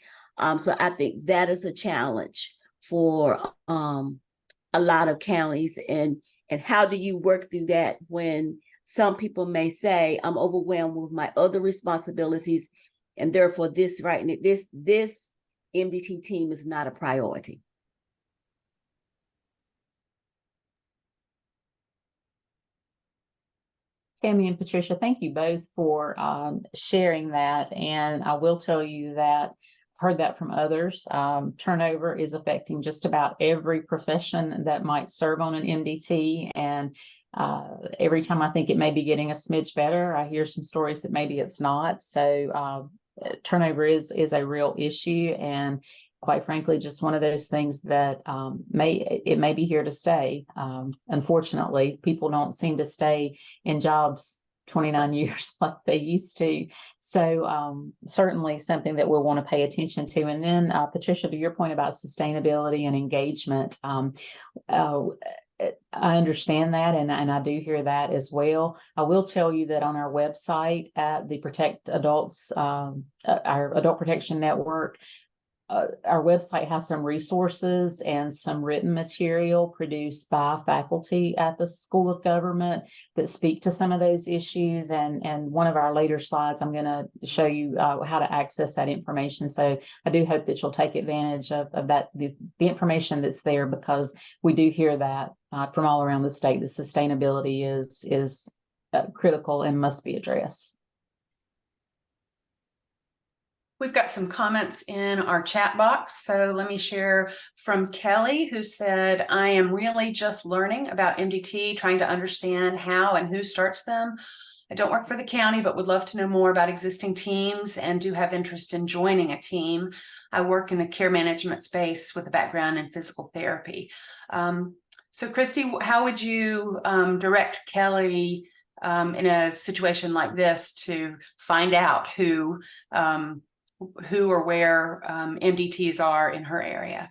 So I think that is a challenge for a lot of counties. And how do you work through that when some people may say, I'm overwhelmed with my other responsibilities, and therefore this MDT team is not a priority. Tammy and Patricia, thank you both for sharing that. And I will tell you that I've heard that from others. Turnover is affecting just about every profession that might serve on an MDT. And every time I think it may be getting a smidge better, I hear some stories that maybe it's not. So turnover is a real issue. And quite frankly, just one of those things that may be here to stay. Unfortunately, people don't seem to stay in jobs 29 years like they used to. So certainly something that we'll want to pay attention to. And then Patricia, to your point about sustainability and engagement, I understand that, and I do hear that as well. I will tell you that on our website at the Protect Adults, our Adult Protection Network, our website has some resources and some written material produced by faculty at the School of Government that speak to some of those issues. And one of our later slides, I'm going to show you how to access that information. So I do hope that you'll take advantage of that, the information that's there, because we do hear that from all around the state. The sustainability is critical and must be addressed. We've got some comments in our chat box. So let me share from Kelly, who said, I am really just learning about MDT, trying to understand how and who starts them. I don't work for the county, but would love to know more about existing teams and do have interest in joining a team. I work in the care management space with a background in physical therapy. So Christy, how would you direct Kelly in a situation like this to find out who or where MDTs are in her area?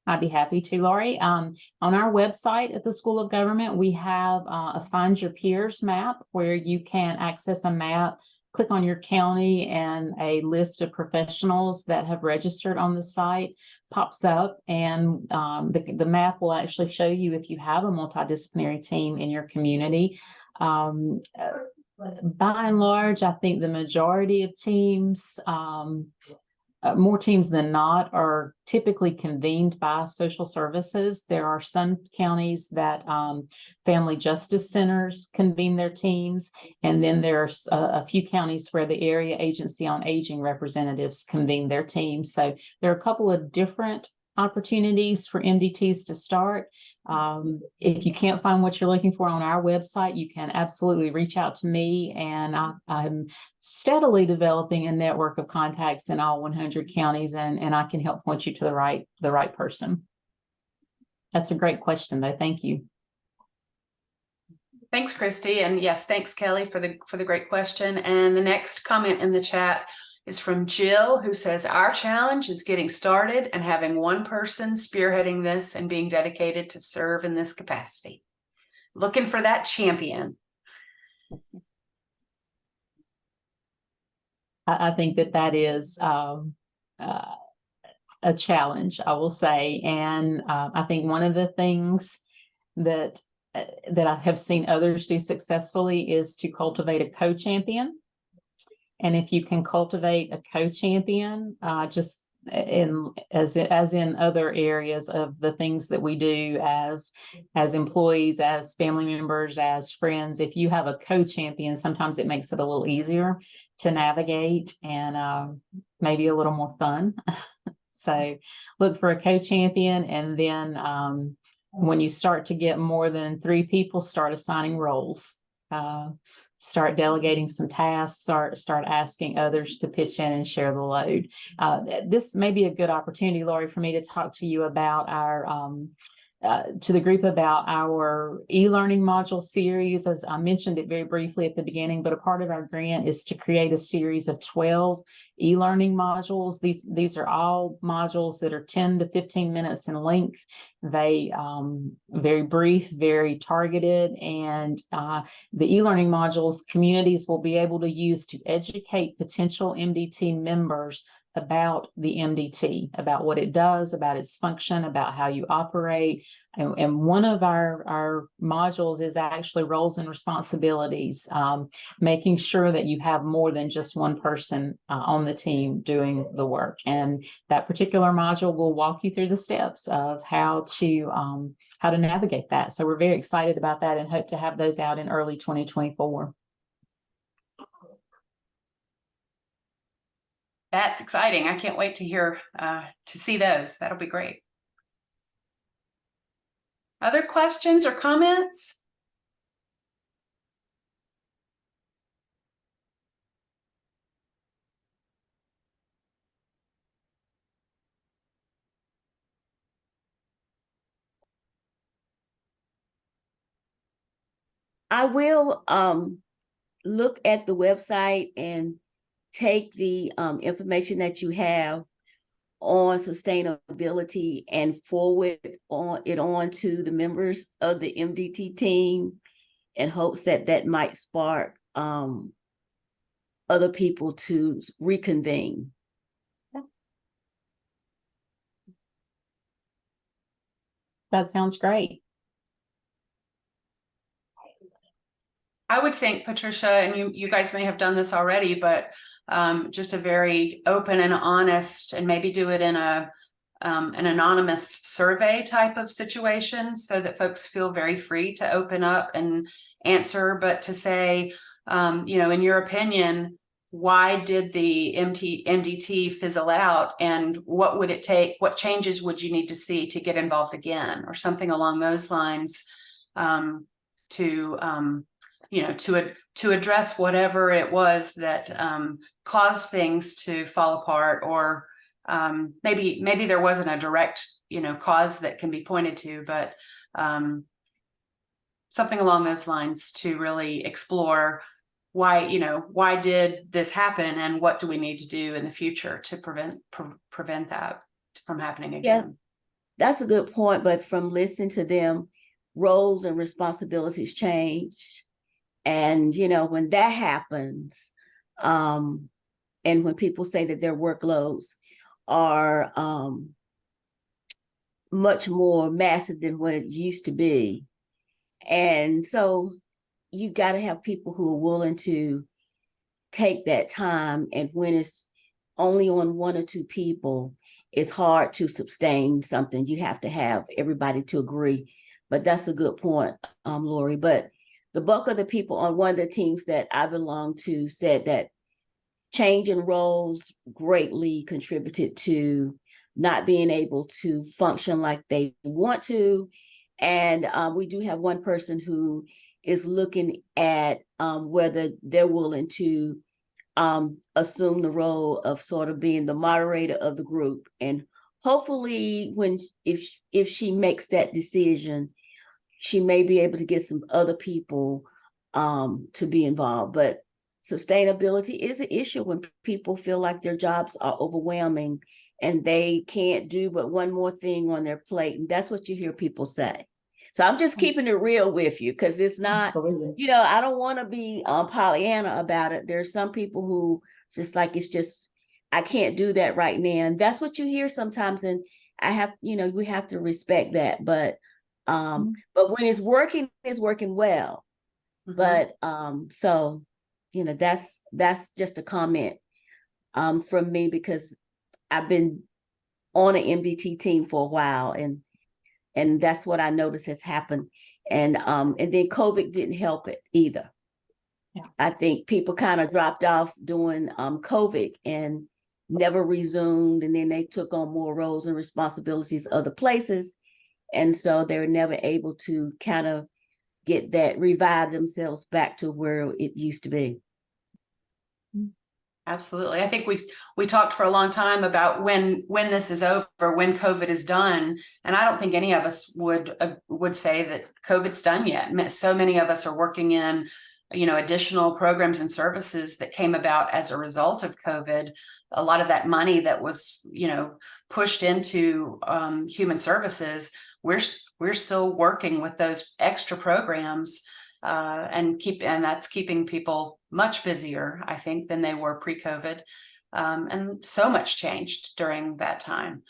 I'd be happy to, Laurie. On our website at the School of Government, we have a Find Your Peers map where you can access a map, click on your county, and a list of professionals that have registered on the site pops up. And the map will actually show you if you have a multidisciplinary team in your community. By and large, I think the majority of teams, more teams than not, are typically convened by social services. There are some counties that family justice centers convene there's teams, and then there's a few counties where the Area Agency on Aging representatives convene their teams. So there are a couple of different opportunities for MDTs to start. If you can't find what you're looking for on our website, you can absolutely reach out to me, and I'm steadily developing a network of contacts in all 100 counties, and I can help point you to the right person. That's a great question, though. Thank you. Thanks, Christy. And yes, thanks, Kelly, for the great question. And the next comment in the chat is from Jill, who says, our challenge is getting started and having one person spearheading this and being dedicated to serve in this capacity. Looking for that champion. I think that is a challenge, I will say. And I think one of the things that I have seen others do successfully is to cultivate a co-champion. And if you can cultivate a co-champion, just as in other areas of the things that we do as employees, as family members, as friends, if you have a co-champion, sometimes it makes it a little easier to navigate and maybe a little more fun. So look for a co-champion, and then when you start to get more than 3 people, start assigning roles. Start delegating some tasks, start asking others to pitch in and share the load. This may be a good opportunity, Laurie, for me to talk to you about to the group about our e-learning module series. As I mentioned it very briefly at the beginning, but a part of our grant is to create a series of 12 e-learning modules. These are all modules that are 10 to 15 minutes in length. They very brief, very targeted, and the e-learning modules communities will be able to use to educate potential MDT members about the MDT, about what it does, about its function, about how you operate. And one of our modules is actually roles and responsibilities, making sure that you have more than just one person on the team doing the work. And that particular module will walk you through the steps of how to navigate that. So we're very excited about that and hope to have those out in early 2024. That's exciting. I can't wait to see those. That'll be great. Other questions or comments? I will look at the website and take the information that you have on sustainability and forward on to the members of the MDT team in hopes that that might spark other people to reconvene. That sounds great. I would think, Patricia, and you guys may have done this already, but just a very open and honest, and maybe do it in an anonymous survey type of situation, so that folks feel very free to open up and answer, but to say, in your opinion, why did the MDT fizzle out, and what would it take? What changes would you need to see to get involved again, or something along those lines, to address whatever it was that caused things to fall apart, or maybe there wasn't a direct cause that can be pointed to, but something along those lines, to really explore why did this happen, and what do we need to do in the future to prevent that from happening again. That's a good point, but from listening to them, roles and responsibilities changed. And, when that happens, and when people say that their workloads are much more massive than what it used to be. And so you got to have people who are willing to take that time. And when it's only on one or two people, it's hard to sustain something. You have to have everybody to agree. But that's a good point, Lori. But the bulk of the people on one of the teams that I belong to said that change in roles greatly contributed to not being able to function like they want to. And we do have one person who is looking at whether they're willing to assume the role of sort of being the moderator of the group. And hopefully if she makes that decision, she may be able to get some other people to be involved. But sustainability is an issue when people feel like their jobs are overwhelming and they can't do but one more thing on their plate. And that's what you hear people say. So I'm just keeping it real with you, because it's not, Absolutely. I don't want to be Pollyanna about it. There's some people who just like, I can't do that right now. And that's what you hear sometimes. And I have, we have to respect that. But when it's working well. Mhm. But so, that's just a comment from me, because I've been on an MDT team for a while, and that's what I noticed has happened. And then COVID didn't help it either. Yeah. I think people kind of dropped off during COVID and never resumed, and then they took on more roles and responsibilities other places. And so they were never able to kind of revive themselves back to where it used to be. Absolutely. I think we talked for a long time about when this is over, when COVID is done, and I don't think any of us would say that COVID's done yet. So many of us are working in, additional programs and services that came about as a result of COVID. A lot of that money that was, pushed into human services, we're still working with those extra programs. And that's keeping people much busier, I think, than they were pre-COVID. And so much changed during that time.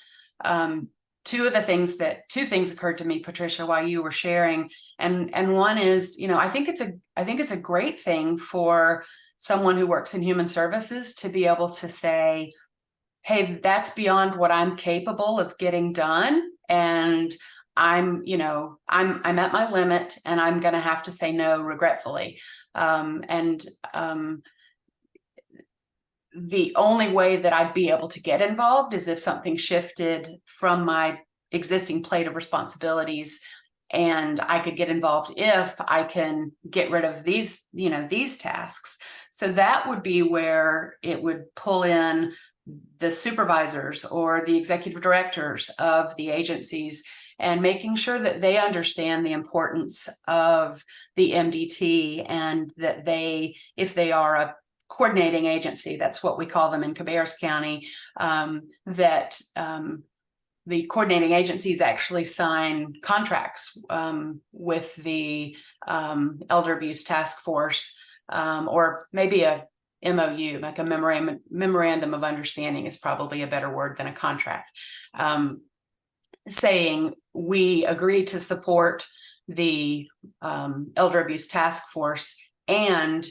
Two things occurred to me, Patricia, while you were sharing. And one is, I think it's a great thing for someone who works in human services to be able to say, hey, that's beyond what I'm capable of getting done. And I'm at my limit, and I'm going to have to say no regretfully. The only way that I'd be able to get involved is if something shifted from my existing plate of responsibilities, and I could get involved if I can get rid of these tasks. So that would be where it would pull in the supervisors or the executive directors of the agencies and making sure that they understand the importance of the MDT, and that they, if they are a coordinating agency, that's what we call them in Cabarrus County, that the coordinating agencies actually sign contracts with the Elder Abuse Task Force, or maybe a MOU, like a memorandum of understanding is probably a better word than a contract, saying we agree to support the Elder Abuse Task Force, and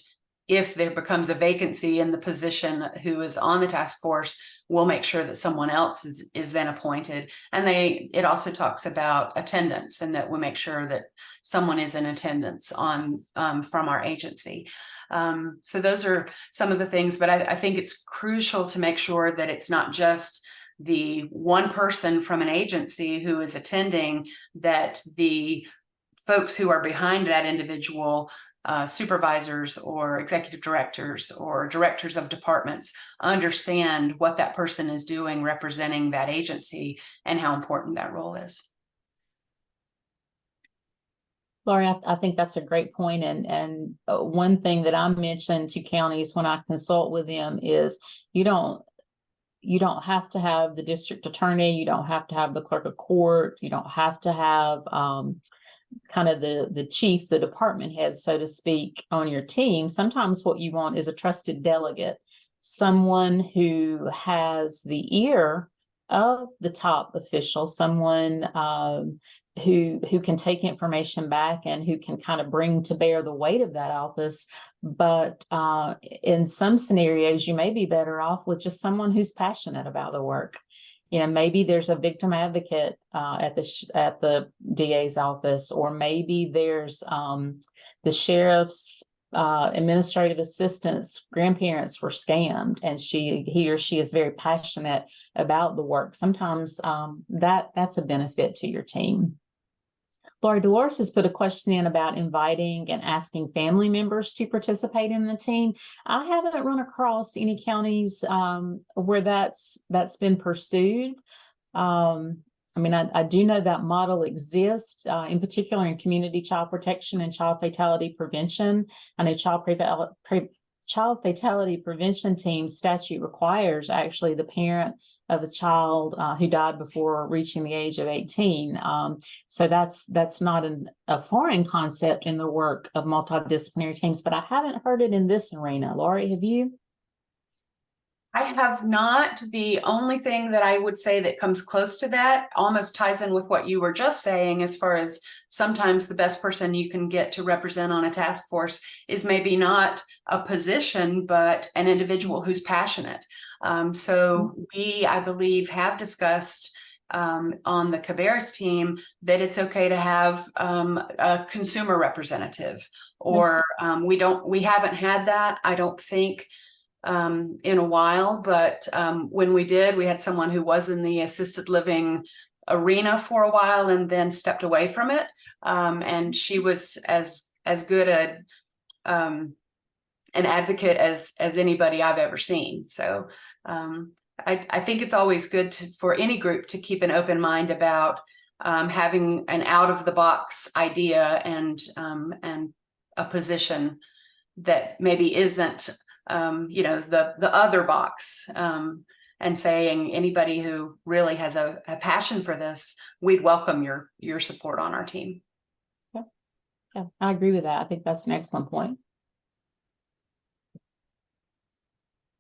if there becomes a vacancy in the position who is on the task force, we'll make sure that someone else is then appointed. And it also talks about attendance, and that we'll make sure that someone is in attendance on from our agency. So those are some of the things, but I think it's crucial to make sure that it's not just the one person from an agency who is attending, that the folks who are behind that individual, supervisors or executive directors or directors of departments, understand what that person is doing representing that agency and how important that role is. Lori, I think that's a great point. And one thing that I mentioned to counties when I consult with them is you don't have to have the district attorney, you don't have to have the clerk of court, you don't have to have kind of the chief, the department head, so to speak, on your team. Sometimes what you want is a trusted delegate, someone who has the ear of the top official, someone who can take information back and who can kind of bring to bear the weight of that office. But in some scenarios, you may be better off with just someone who's passionate about the work. You know, maybe there's a victim advocate at the DA's office, or maybe there's the sheriff's administrative assistant's grandparents were scammed, and he or she is very passionate about the work. Sometimes that's a benefit to your team. Laura Dolores has put a question in about inviting and asking family members to participate in the team. I haven't run across any counties where that's been pursued. I mean, I do know that model exists, in particular in community child protection and child fatality prevention. I know child fatality prevention team statute requires actually the parent of a child who died before reaching the age of 18. So that's not a foreign concept in the work of multidisciplinary teams, but I haven't heard it in this arena. Laurie, have you? I have not. The only thing that I would say that comes close to that almost ties in with what you were just saying, as far as sometimes the best person you can get to represent on a task force is maybe not a position, but an individual who's passionate. So we, I believe, have discussed on the Cabarrus team that it's okay to have a consumer representative, or we haven't had that, I don't think, in a while, but when we did, we had someone who was in the assisted living arena for a while and then stepped away from it, and she was as good an advocate as anybody I've ever seen. So I think it's always good for any group to keep an open mind about having an out of the box idea and a position that maybe isn't the other box, and saying anybody who really has a passion for this, we'd welcome your support on our team. Yeah, I agree with that. I think that's an excellent point.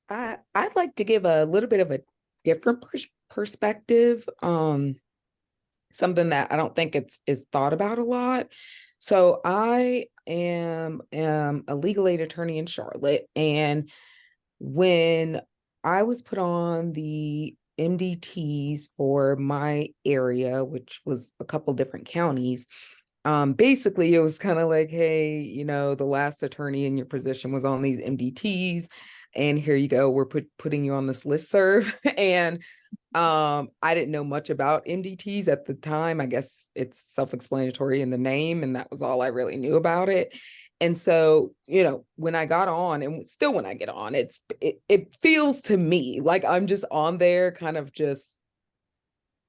I'd like to give a little bit of a different perspective, something that I don't think it's thought about a lot. So I am a legal aid attorney in Charlotte, and when I was put on the MDTs for my area, which was a couple different counties, basically it was kind of like, hey, the last attorney in your position was on these MDTs, and here you go, we're putting you on this listserv. And I didn't know much about MDTs at the time. I guess it's self-explanatory in the name, and that was all I really knew about it. And so, when I got on, and still when I get on, it feels to me like I'm just on there kind of just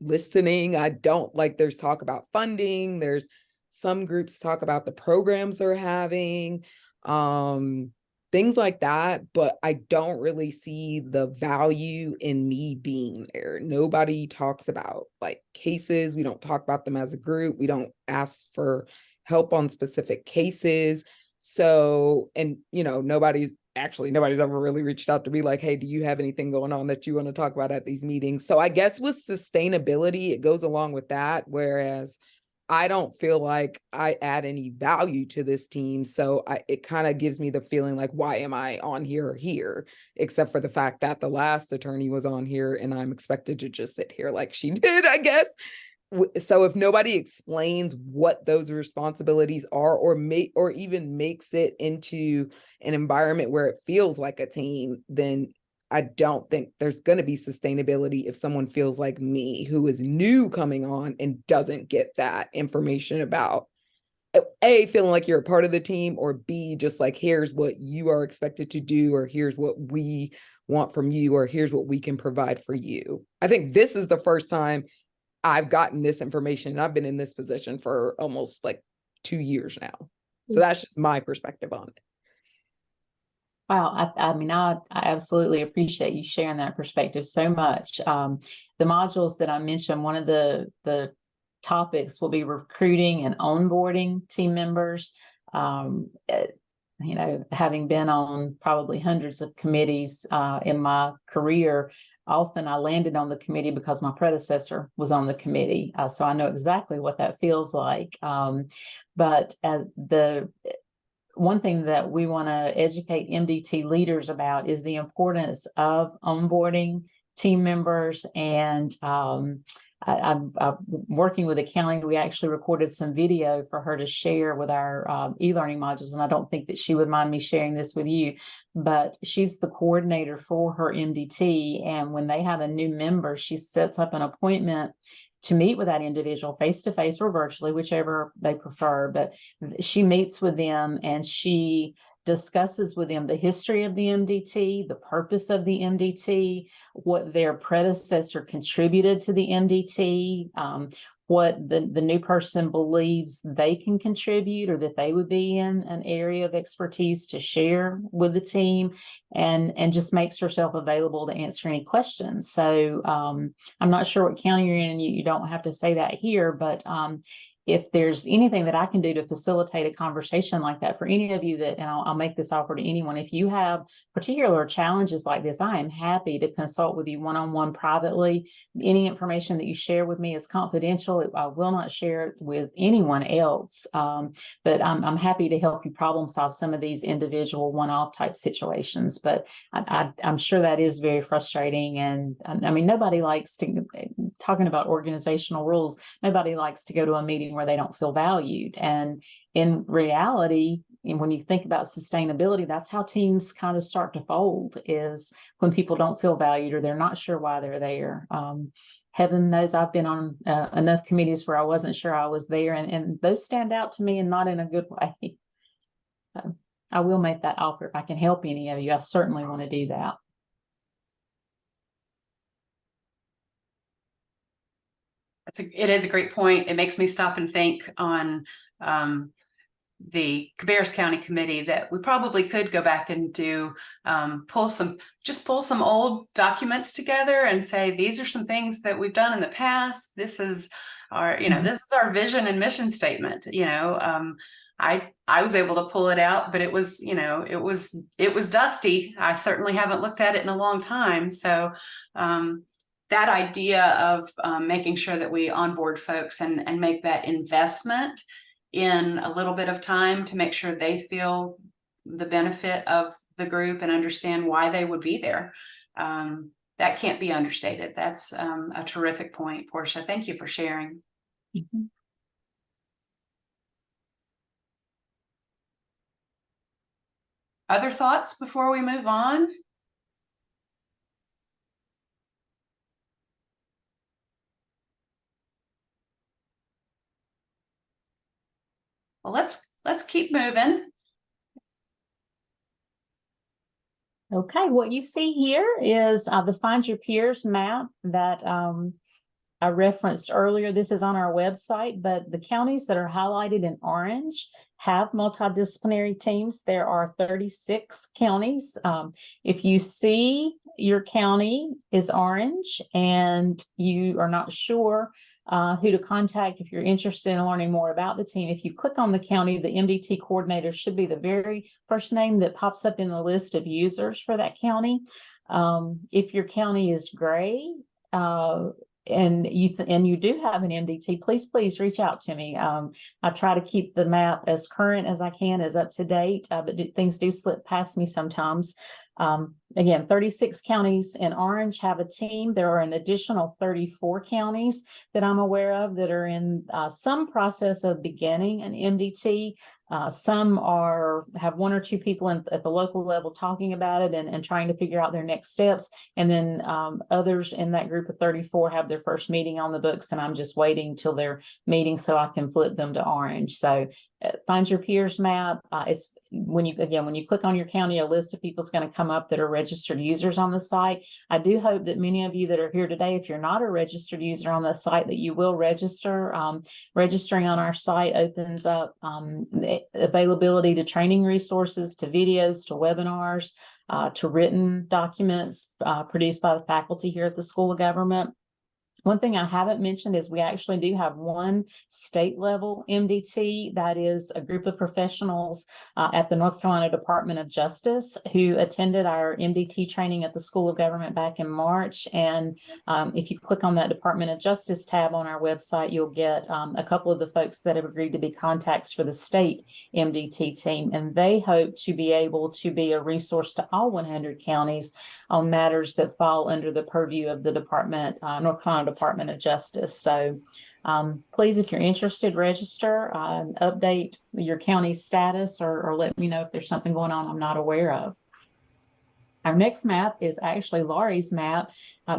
listening. I don't like, there's talk about funding. There's some groups talk about the programs they're having, things like that, but I don't really see the value in me being there. Nobody talks about like cases. We don't talk about them as a group. We don't ask for help on specific cases. So, and nobody's ever really reached out to me like, hey, do you have anything going on that you want to talk about at these meetings? So I guess with sustainability, it goes along with that. Whereas I don't feel like I add any value to this team. So it kind of gives me the feeling like, why am I on here or here? Except for the fact that the last attorney was on here and I'm expected to just sit here like she did, I guess. So if nobody explains what those responsibilities are, or even makes it into an environment where it feels like a team, then I don't think there's going to be sustainability if someone feels like me, who is new coming on and doesn't get that information about A, feeling like you're a part of the team, or B, just like, here's what you are expected to do, or here's what we want from you, or here's what we can provide for you. I think this is the first time I've gotten this information, and I've been in this position for almost like 2 years now. So that's just my perspective on it. Wow, I mean, I absolutely appreciate you sharing that perspective so much. The modules that I mentioned, one of the topics will be recruiting and onboarding team members. Having been on probably hundreds of committees in my career, often I landed on the committee because my predecessor was on the committee. So I know exactly what that feels like. But as one thing that we want to educate MDT leaders about is the importance of onboarding team members. And I'm working with accounting. We actually recorded some video for her to share with our e-learning modules. And I don't think that she would mind me sharing this with you, but she's the coordinator for her MDT. And when they have a new member, she sets up an appointment to meet with that individual face-to-face or virtually, whichever they prefer. But she meets with them and she discusses with them the history of the MDT, the purpose of the MDT, what their predecessor contributed to the MDT, what the new person believes they can contribute, or that they would be in an area of expertise to share with the team, and just makes herself available to answer any questions. So I'm not sure what county you're in, and you don't have to say that here, but if there's anything that I can do to facilitate a conversation like that for any of you and I'll make this offer to anyone, if you have particular challenges like this, I am happy to consult with you one-on-one privately. Any information that you share with me is confidential. I will not share it with anyone else, but I'm happy to help you problem solve some of these individual one-off type situations. But I'm sure that is very frustrating. And I mean, nobody likes to, talking about organizational rules, nobody likes to go to a meeting where they don't feel valued. And in reality, when you think about sustainability, that's how teams kind of start to fold, is when people don't feel valued or they're not sure why they're there. Heaven knows I've been on enough committees where I wasn't sure I was there, and those stand out to me and not in a good way. I will make that offer if I can help any of you. I certainly want to do that. It is a great point. It makes me stop and think on the Cabarrus County Committee that we probably could go back and pull some old documents together and say, these are some things that we've done in the past. This is our, this is our vision and mission statement. I was able to pull it out, but it was dusty. I certainly haven't looked at it in a long time. So that idea of making sure that we onboard folks and make that investment in a little bit of time to make sure they feel the benefit of the group and understand why they would be there. That can't be understated. That's a terrific point, Portia. Thank you for sharing. Mm-hmm. Other thoughts before we move on? Well, let's keep moving. Okay, what you see here is the Find Your Peers map that I referenced earlier, this is on our website, but the counties that are highlighted in orange have multidisciplinary teams. There are 36 counties. If you see your county is orange and you are not sure who to contact if you're interested in learning more about the team, if you click on the county, the MDT coordinator should be the very first name that pops up in the list of users for that county. If your county is gray, and you do have an MDT, please reach out to me. I try to keep the map as current as I can, as up to date, but things do slip past me sometimes. Again, 36 counties in orange have a team. There are an additional 34 counties that I'm aware of that are in some process of beginning an MDT. Some have one or two people at the local level talking about it and trying to figure out their next steps. And then others in that group of 34 have their first meeting on the books, and I'm just waiting till their meeting so I can flip them to orange. So find your peers map. It's when you click on your county, a list of people is going to come up that are registered users on the site. I do hope that many of you that are here today, if you're not a registered user on the site, that you will register. Registering on our site opens up the availability to training resources, to videos, to webinars, to written documents produced by the faculty here at the School of Government. One thing I haven't mentioned is we actually do have one state level MDT. That is a group of professionals at the North Carolina Department of Justice who attended our MDT training at the School of Government back in March. And if you click on that Department of Justice tab on our website, you'll get a couple of the folks that have agreed to be contacts for the state MDT team. And they hope to be able to be a resource to all 100 counties on matters that fall under the purview of the North Carolina Department of Justice. So please, if you're interested, register, update your county's status, or let me know if there's something going on I'm not aware of. Our next map is actually Laurie's map.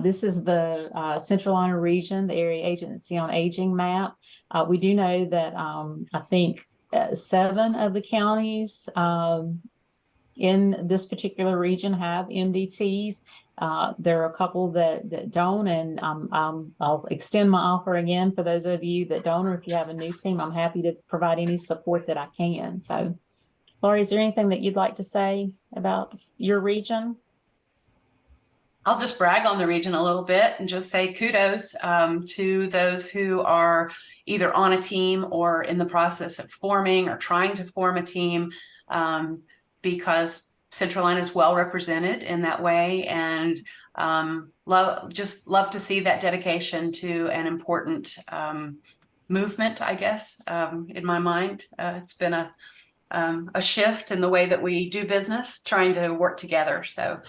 This is the Central Carolina region, the Area Agency on Aging map. We do know that I think 7 of the counties in this particular region have MDTs. There are a couple that don't, and I'll extend my offer again for those of you that don't, or if you have a new team, I'm happy to provide any support that I can. So, Laurie, is there anything that you'd like to say about your region? I'll just brag on the region a little bit and just say kudos to those who are either on a team or in the process of forming or trying to form a team, because Central Carolina is well represented in that way, and love to see that dedication to an important movement, I guess, in my mind. It's been a shift in the way that we do business, trying to work together. So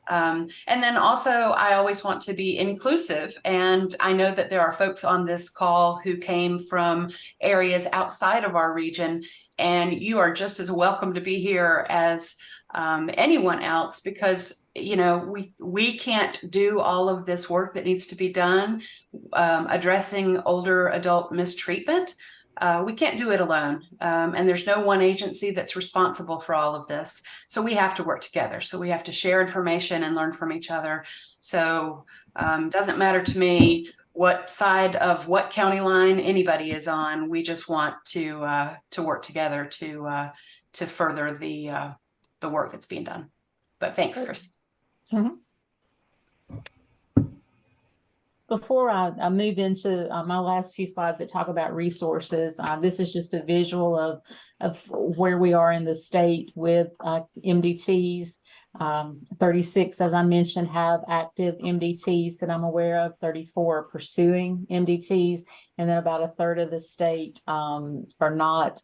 and then also, I always want to be inclusive. And I know that there are folks on this call who came from areas outside of our region, and you are just as welcome to be here as anyone else, because, you know, we can't do all of this work that needs to be done, addressing older adult mistreatment. We can't do it alone. And there's no one agency that's responsible for all of this. So we have to work together. So we have to share information and learn from each other. So doesn't matter to me what side of what county line anybody is on. We just want to work together to further the work that's being done. But thanks, Christy. Mm-hmm. Before I move into my last few slides that talk about resources, this is just a visual of where we are in the state with MDTs. 36, as I mentioned, have active MDTs that I'm aware of. 34 are pursuing MDTs, and then about a third of the state are not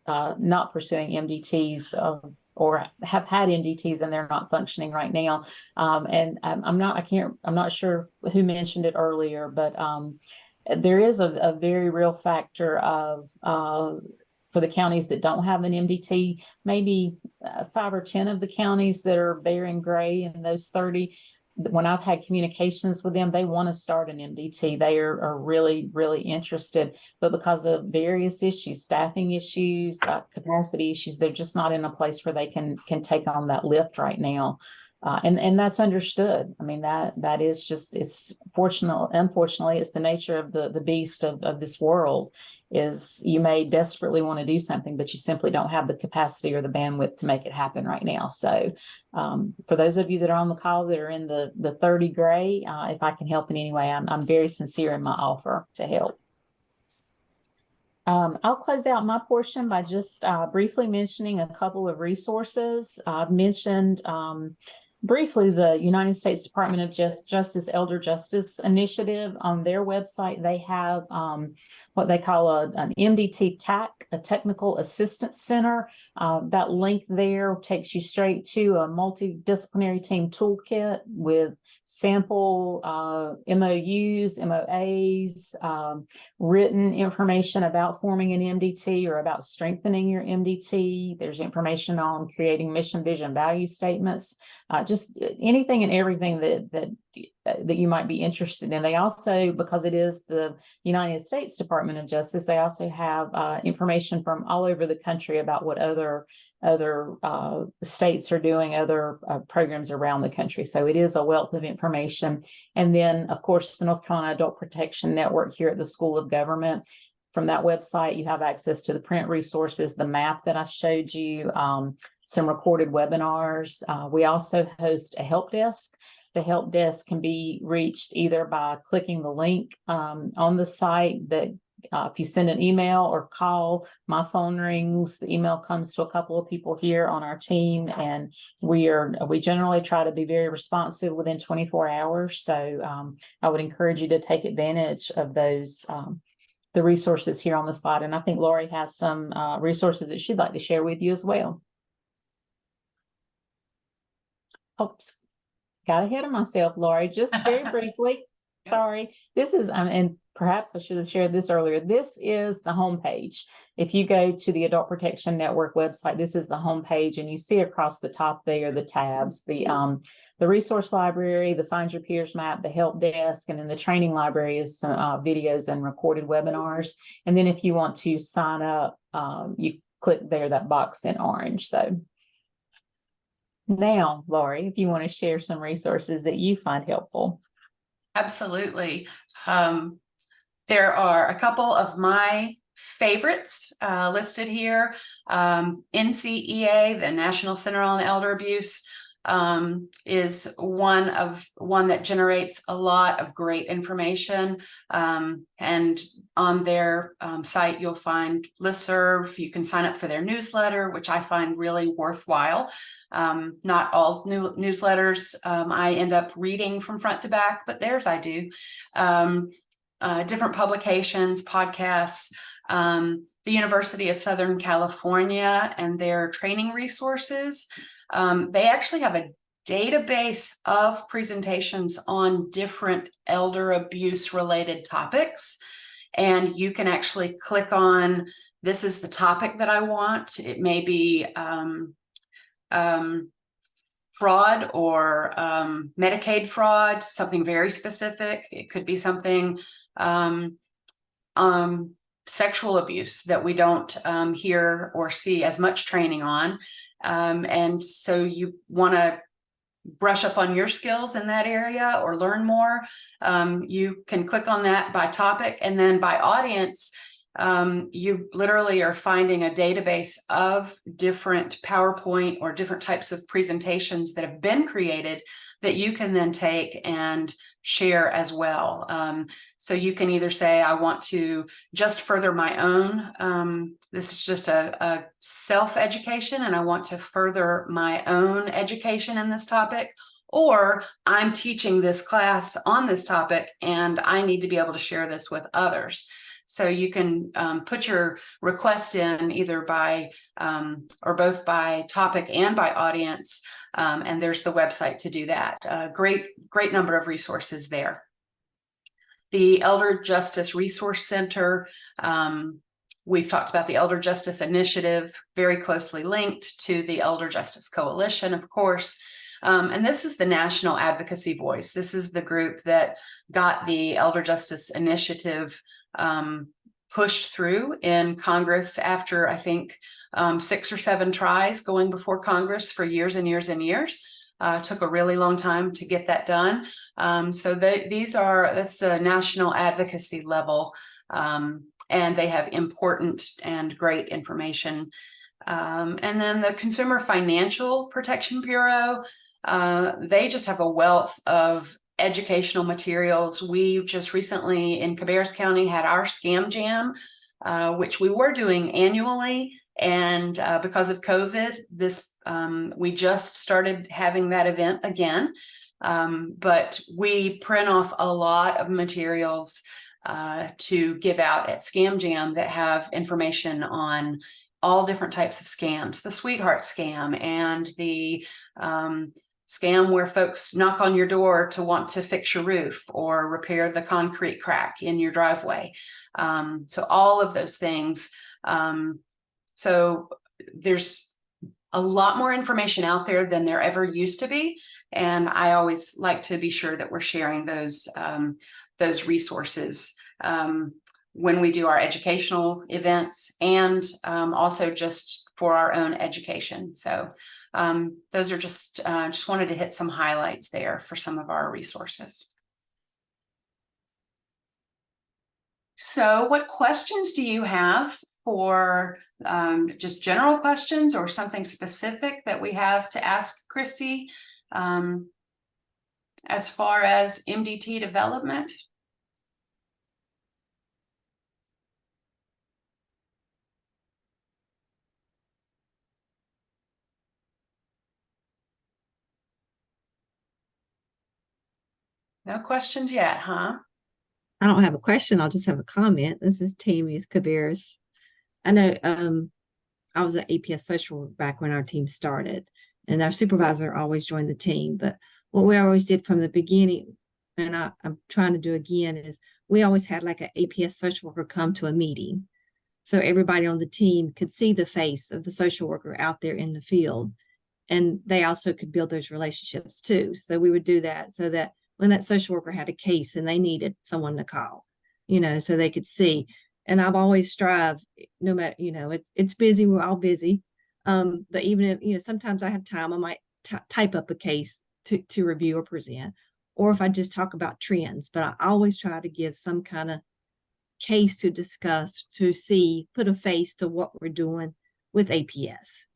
pursuing MDTs. Or have had MDTs and they're not functioning right now. And I'm not sure who mentioned it earlier, but there is a very real factor of for the counties that don't have an MDT, maybe 5 or 10 of the counties that are there in gray, and those 30, when I've had communications with them, they want to start an MDT. They are really, really interested, but because of various issues, staffing issues, capacity issues, they're just not in a place where they can take on that lift right now. And that's understood. I mean, that is just, it's unfortunately, it's the nature of the beast of this world, is you may desperately want to do something, but you simply don't have the capacity or the bandwidth to make it happen right now. So for those of you that are on the call that are in the 30 gray, if I can help in any way, I'm very sincere in my offer to help. I'll close out my portion by just briefly mentioning a couple of resources. I've mentioned briefly the United States Department of Justice Elder Justice Initiative. On their website, they have what they call an MDT TAC, a Technical Assistance Center. That link there takes you straight to a multidisciplinary team toolkit with sample MOUs, MOAs, written information about forming an MDT or about strengthening your MDT. There's information on creating mission, vision, value statements, just anything and everything that you might be interested in. They also, because it is the United States Department of Justice, they also have information from all over the country about what other states are doing, other programs around the country. So it is a wealth of information. And then, of course, the North Carolina Adult Protection Network here at the School of Government. From that website, you have access to the print resources, the map that I showed you, some recorded webinars. We also host a help desk. The help desk can be reached either by clicking the link on the site that if you send an email or call, my phone rings, the email comes to a couple of people here on our team, and we generally try to be very responsive within 24 hours. So I would encourage you to take advantage of those the resources here on the slide. And I think Lori has some resources that she'd like to share with you as well. Oops, got ahead of myself, Lori, just very briefly. Sorry. This is, and perhaps I should have shared this earlier. This is the homepage. If you go to the Adult Protection Network website, this is the homepage, and you see across the top there the tabs, the resource library, the Find Your Peers map, the help desk, and then the training library is some videos and recorded webinars. And then if you want to sign up, you click there, that box in orange. So now, Lori, if you want to share some resources that you find helpful. Absolutely. There are a couple of my favorites listed here. NCEA, the National Center on Elder Abuse, is one that generates a lot of great information. And on their site, you'll find listserv. You can sign up for their newsletter, which I find really worthwhile. Not all newsletters I end up reading from front to back, but theirs I do. Different publications, podcasts, the University of Southern California and their training resources. They actually have a database of presentations on different elder abuse related topics. And you can actually click on, this is the topic that I want. It may be fraud or Medicaid fraud, something very specific. It could be something sexual abuse that we don't hear or see as much training on. And so you want to brush up on your skills in that area or learn more, you can click on that by topic, and then by audience, you literally are finding a database of different PowerPoint or different types of presentations that have been created that you can then take and share as well. So you can either say, I want to just further my own, this is just a self-education and I want to further my own education in this topic, or I'm teaching this class on this topic and I need to be able to share this with others. So you can put your request in either by or both by topic and by audience. And there's the website to do that. Great number of resources there. The Elder Justice Resource Center. We've talked about the Elder Justice Initiative, very closely linked to the Elder Justice Coalition, of course. And this is the National Advocacy Voice. This is the group that got the Elder Justice Initiative pushed through in Congress after, I think, 6 or 7 tries going before Congress for years and years and years. Took a really long time to get that done. So that's the national advocacy level, and they have important and great information. And then the Consumer Financial Protection Bureau, they just have a wealth of educational materials. We just recently in Cabarrus County had our Scam Jam, which we were doing annually. And because of COVID, we just started having that event again. But we print off a lot of materials to give out at Scam Jam that have information on all different types of scams, the sweetheart scam and the scam where folks knock on your door to want to fix your roof or repair the concrete crack in your driveway. So all of those things. So there's a lot more information out there than there ever used to be. And I always like to be sure that we're sharing those resources when we do our educational events, and also just for our own education. So those are just wanted to hit some highlights there for some of our resources. So what questions do you have for just general questions or something specific that we have to ask Christy as far as MDT development? No questions yet, huh? I don't have a question. I'll just have a comment. This is Tammy with Cabarrus. I know I was an APS social work back when our team started, and our supervisor always joined the team. But what we always did from the beginning, and I'm trying to do again, is we always had like an APS social worker come to a meeting. So everybody on the team could see the face of the social worker out there in the field. And they also could build those relationships too. So we would do that so that when that social worker had a case and they needed someone to call, so they could see. And I've always strived, no matter, it's busy, we're all busy. But even if, sometimes I have time, I might type up a case to review or present, or if I just talk about trends, but I always try to give some kind of case to discuss, to see, put a face to what we're doing with APS.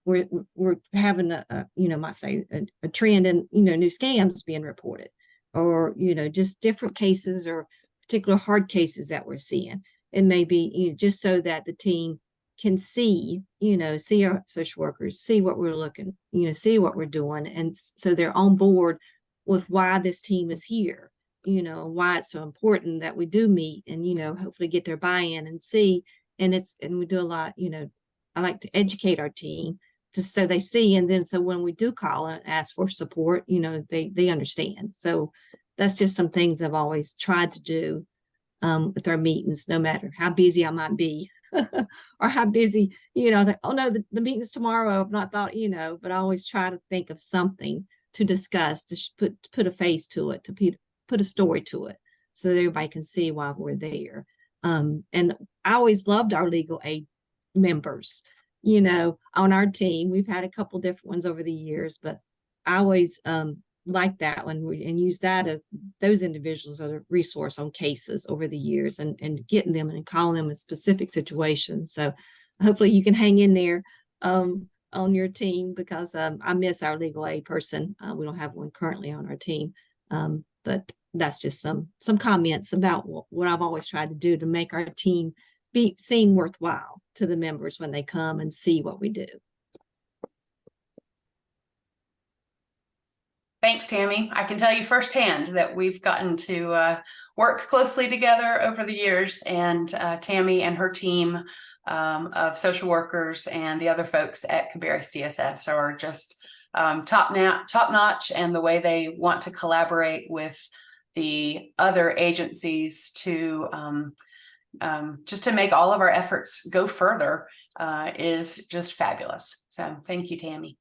We're having might say a trend in, new scams being reported, or, just different cases or particular hard cases that we're seeing. It may be, just so that the team can see, see our social workers, see what we're looking, see what we're doing. And so they're on board with why this team is here, why it's so important that we do meet and, hopefully get their buy-in and see. And we do a lot, I like to educate our team just so they see. And then, so when we do call and ask for support, they understand. So that's just some things I've always tried to do with our meetings, no matter how busy I might be or how busy, like, oh no, the meeting's tomorrow. I've not thought, but I always try to think of something to discuss, to put a face to it, to put a story to it so that everybody can see why we're there. And I always loved our legal aid members, on our team. We've had a couple different ones over the years, but I always like that one and use that as those individuals as a resource on cases over the years and getting them and calling them in specific situations. So hopefully you can hang in there on your team, because I miss our legal aid person. We don't have one currently on our team, but that's just some comments about what I've always tried to do to make our team be seen worthwhile to the members when they come and see what we do. Thanks, Tammy. I can tell you firsthand that we've gotten to work closely together over the years, and Tammy and her team of social workers and the other folks at Cabarrus DSS are just top notch, and the way they want to collaborate with the other agencies to just to make all of our efforts go further is just fabulous. So thank you, Tammy.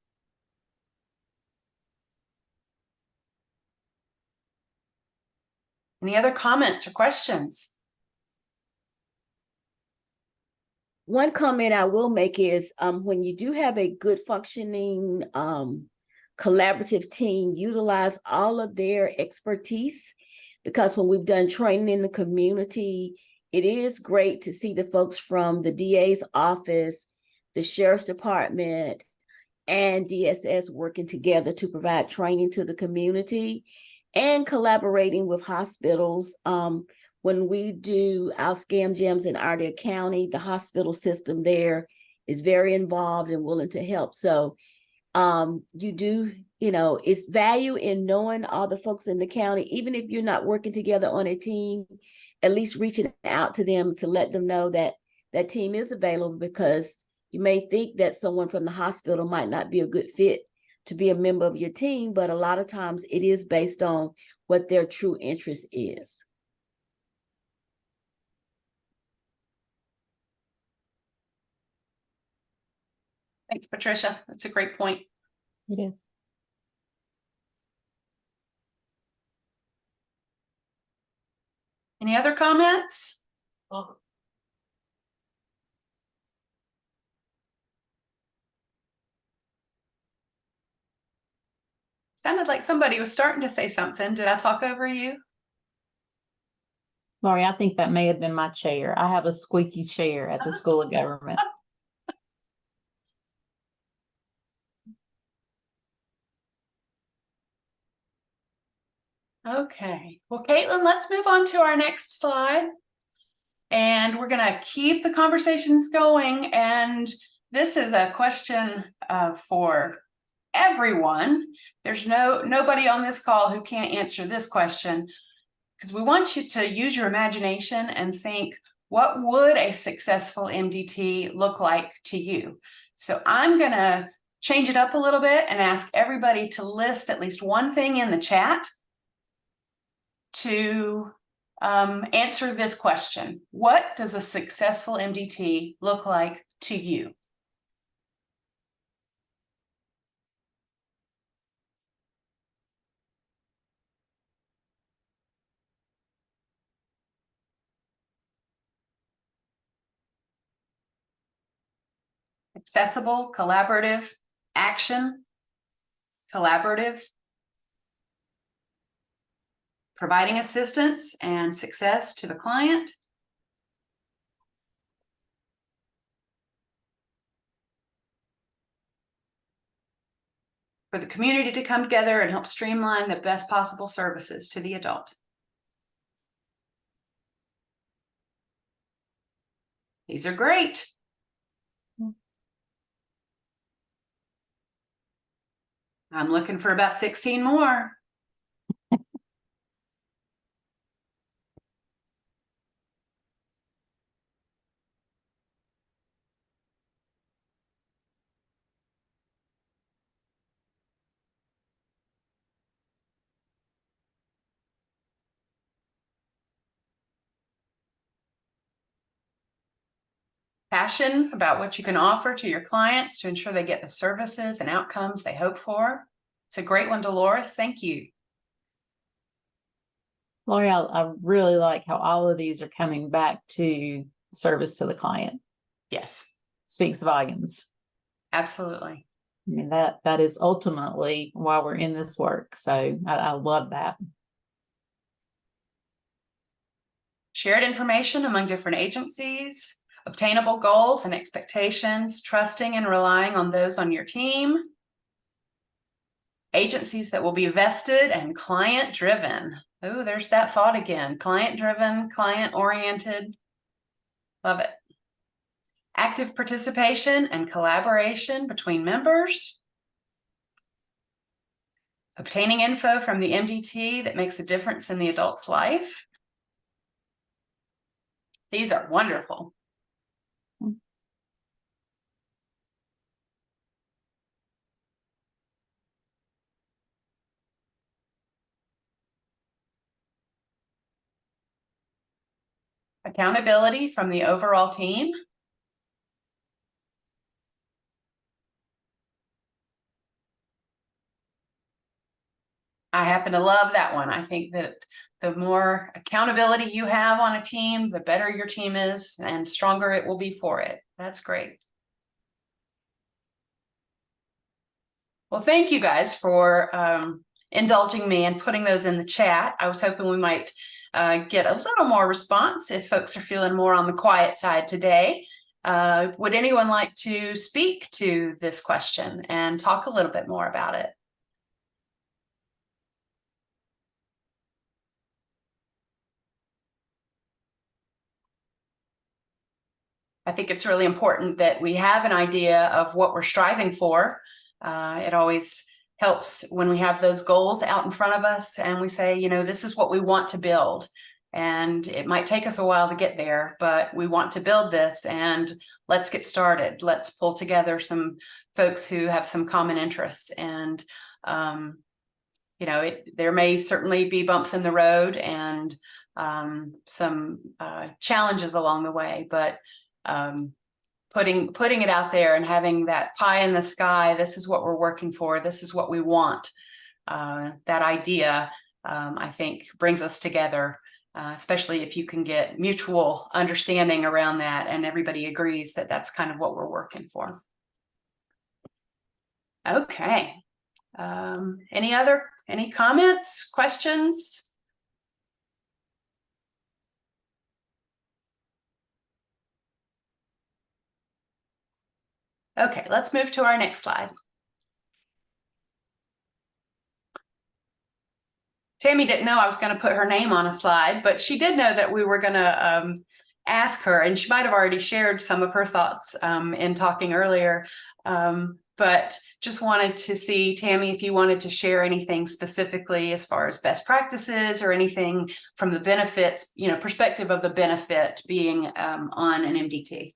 Any other comments or questions? One comment I will make is when you do have a good functioning collaborative team utilize all of their expertise, because when we've done training in the community, it is great to see the folks from the DA's office, the Sheriff's Department, and DSS working together to provide training to the community and collaborating with hospitals. When we do our scam jams in Ardea County, the hospital system there is very involved and willing to help. So it's value in knowing all the folks in the county, even if you're not working together on a team, at least reaching out to them to let them know that that team is available, because you may think that someone from the hospital might not be a good fit to be a member of your team, but a lot of times it is based on what their true interest is. Thanks, Patricia. That's a great point. It is. Any other comments? Sounded like somebody was starting to say something. Did I talk over you? Lori, I think that may have been my chair. I have a squeaky chair at the School of Government. Okay. Well, Caitlin, let's move on to our next slide. And we're going to keep the conversations going. And this is a question for everyone. There's nobody on this call who can't answer this question, because we want you to use your imagination and think, what would a successful MDT look like to you? So I'm going to change it up a little bit and ask everybody to list at least one thing in the chat to answer this question. What does a successful MDT look like to you? Accessible, collaborative, action, collaborative, providing assistance and success to the client, for the community to come together and help streamline the best possible services to the adult. These are great. I'm looking for about 16 more. Passion about what you can offer to your clients to ensure they get the services and outcomes they hope for. It's a great one, Dolores. Thank you. Lori, I really like how all of these are coming back to service to the client. Yes, Speaks volumes. absolutely. I mean, that is ultimately why we're in this work. So I love that. Shared information among different agencies, obtainable goals and expectations, trusting and relying on those on your team, agencies that will be vested and client-driven. Oh, there's that thought again. Client-driven, client-oriented. Love it. Active participation and collaboration between members. Obtaining info from the MDT that makes a difference in the adult's life. These are wonderful. Accountability from the overall team. I happen to love that one. I think that the more accountability you have on a team, the better your team is and stronger it will be for it. That's great. Well, thank you guys for indulging me and putting those in the chat. I was hoping we might get a little more response if folks are feeling more on the quiet side today. Would anyone like to speak to this question and talk a little bit more about it? I think it's really important that we have an idea of what we're striving for. It always helps when we have those goals out in front of us and we say, you know, this is what we want to build. And it might take us a while to get there, but we want to build this and let's get started. Let's pull together some folks who have some common interests. And, you know, there may certainly be bumps in the road and some challenges along the way, but putting it out there and having that pie in the sky, this is what we're working for, this is what we want, that idea, I think brings us together, especially if you can get mutual understanding around that and everybody agrees that that's kind of what we're working for. Okay. Any comments, questions? Okay, let's move to our next slide. Tammy didn't know I was going to put her name on a slide, but she did know that we were going to ask her, and she might have already shared some of her thoughts in talking earlier. But just wanted to see, Tammy, if you wanted to share anything specifically as far as best practices or anything from the benefits, you know, perspective of the benefit being on an MDT.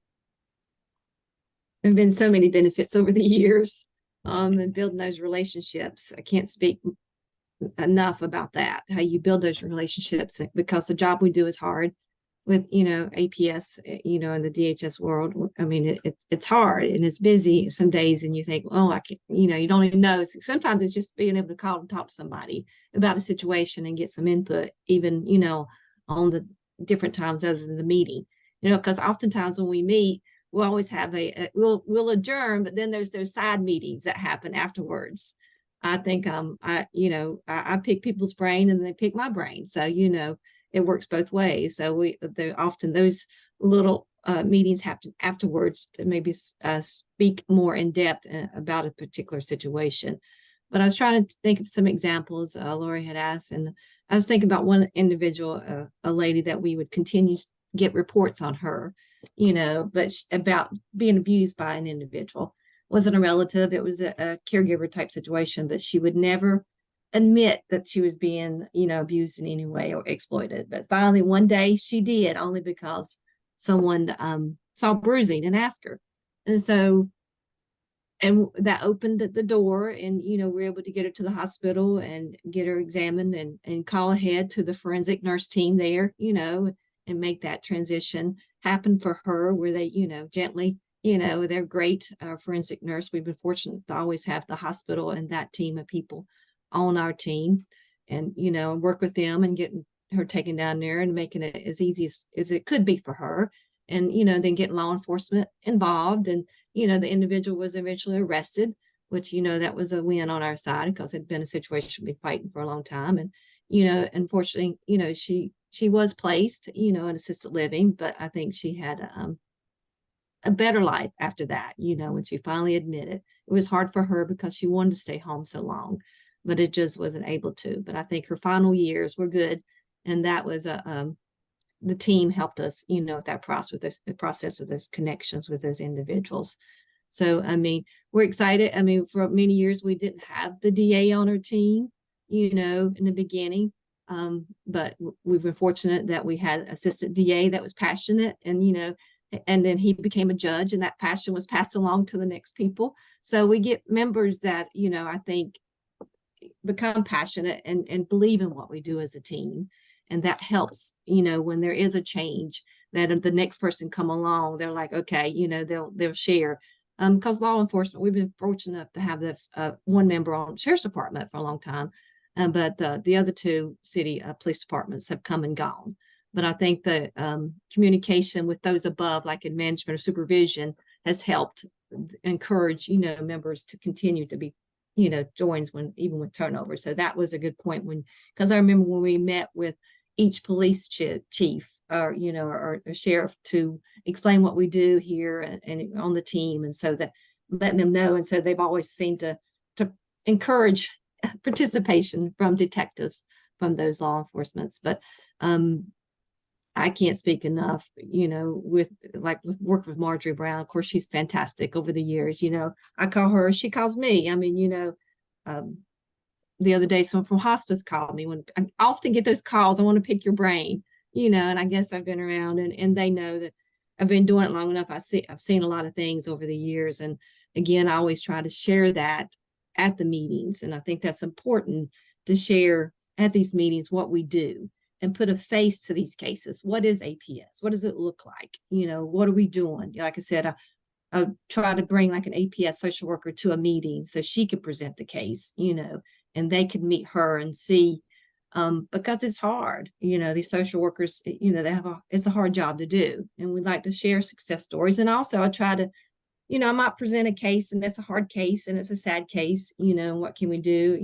There have been so many benefits over the years, and building those relationships. I can't speak enough about that, how you build those relationships, because the job we do is hard with, you know, APS, you know, in the DHS world. I mean, it's hard and it's busy some days, and you think, oh, I can't, you know, you don't even know. Sometimes it's just being able to call and talk to somebody about a situation and get some input, even, you know, on the different times other than the meeting, you know, because oftentimes when we meet, we'll always have we'll adjourn, but then there's those side meetings that happen afterwards. I think I pick people's brain and they pick my brain. So, you know, it works both ways. So there often those little meetings happen afterwards to maybe speak more in depth about a particular situation. But I was trying to think of some examples Lori had asked, and I was thinking about one individual, a lady that we would continue to get reports on her, you know, but about being abused by an individual. Wasn't a relative, it was a caregiver type situation, but she would never admit that she was being, you know, abused in any way or exploited. But finally one day she did, only because someone saw bruising and asked her. And so, and that opened the door, and, you know, we're able to get her to the hospital and get her examined and call ahead to the forensic nurse team there, you know, and make that transition happen for her, where they, you know, gently, you know, they're great forensic nurse. We've been fortunate to always have the hospital and that team of people on our team, and, you know, work with them and getting her taken down there and making it as easy as it could be for her. And, you know, then getting law enforcement involved, and, you know, the individual was eventually arrested, which, you know, that was a win on our side, because it had been a situation we've been fighting for a long time. And, you know, unfortunately, you know, she was placed, you know, in assisted living, but I think she had a better life after that, you know, when she finally admitted. It was hard for her because she wanted to stay home so long, but it just wasn't able to. But I think her final years were good. And that was the team helped us, you know, with that process with those connections with those individuals. So, I mean, we're excited. I mean, for many years, we didn't have the DA on our team, you know, in the beginning. But we've been fortunate that we had assistant DA that was passionate, and, you know, and then he became a judge, and that passion was passed along to the next people. So we get members that, you know, I think become passionate and believe in what we do as a team. And that helps, you know, when there is a change, that the next person come along, they're like, okay, you know, they'll share. Because law enforcement, we've been fortunate enough to have this one member on the sheriff's department for a long time. But the other two city police departments have come and gone. But I think the communication with those above, like in management or supervision, has helped encourage, you know, members to continue to be joins even with turnover. So that was a good point because I remember when we met with each police chief or, or sheriff to explain what we do here and on the team. And so that letting them know. And so they've always seemed to encourage participation from detectives, from those law enforcements. But I can't speak enough, with work with Marjorie Brown. Of course, she's fantastic over the years. I call her, she calls me. I mean, the other day, someone from hospice called me. When I often get those calls, I want to pick your brain, and I guess I've been around and they know that I've been doing it long enough. I've seen a lot of things over the years. And again, I always try to share that at the meetings. And I think that's important to share at these meetings what we do and put a face to these cases. What is APS? What does it look like? What are we doing? Like I said, I try to bring like an APS social worker to a meeting so she could present the case, and they could meet her and see, because it's hard, these social workers, it's a hard job to do. And we like to share success stories. And also I try to, I might present a case and it's a hard case and it's a sad case, what can we do,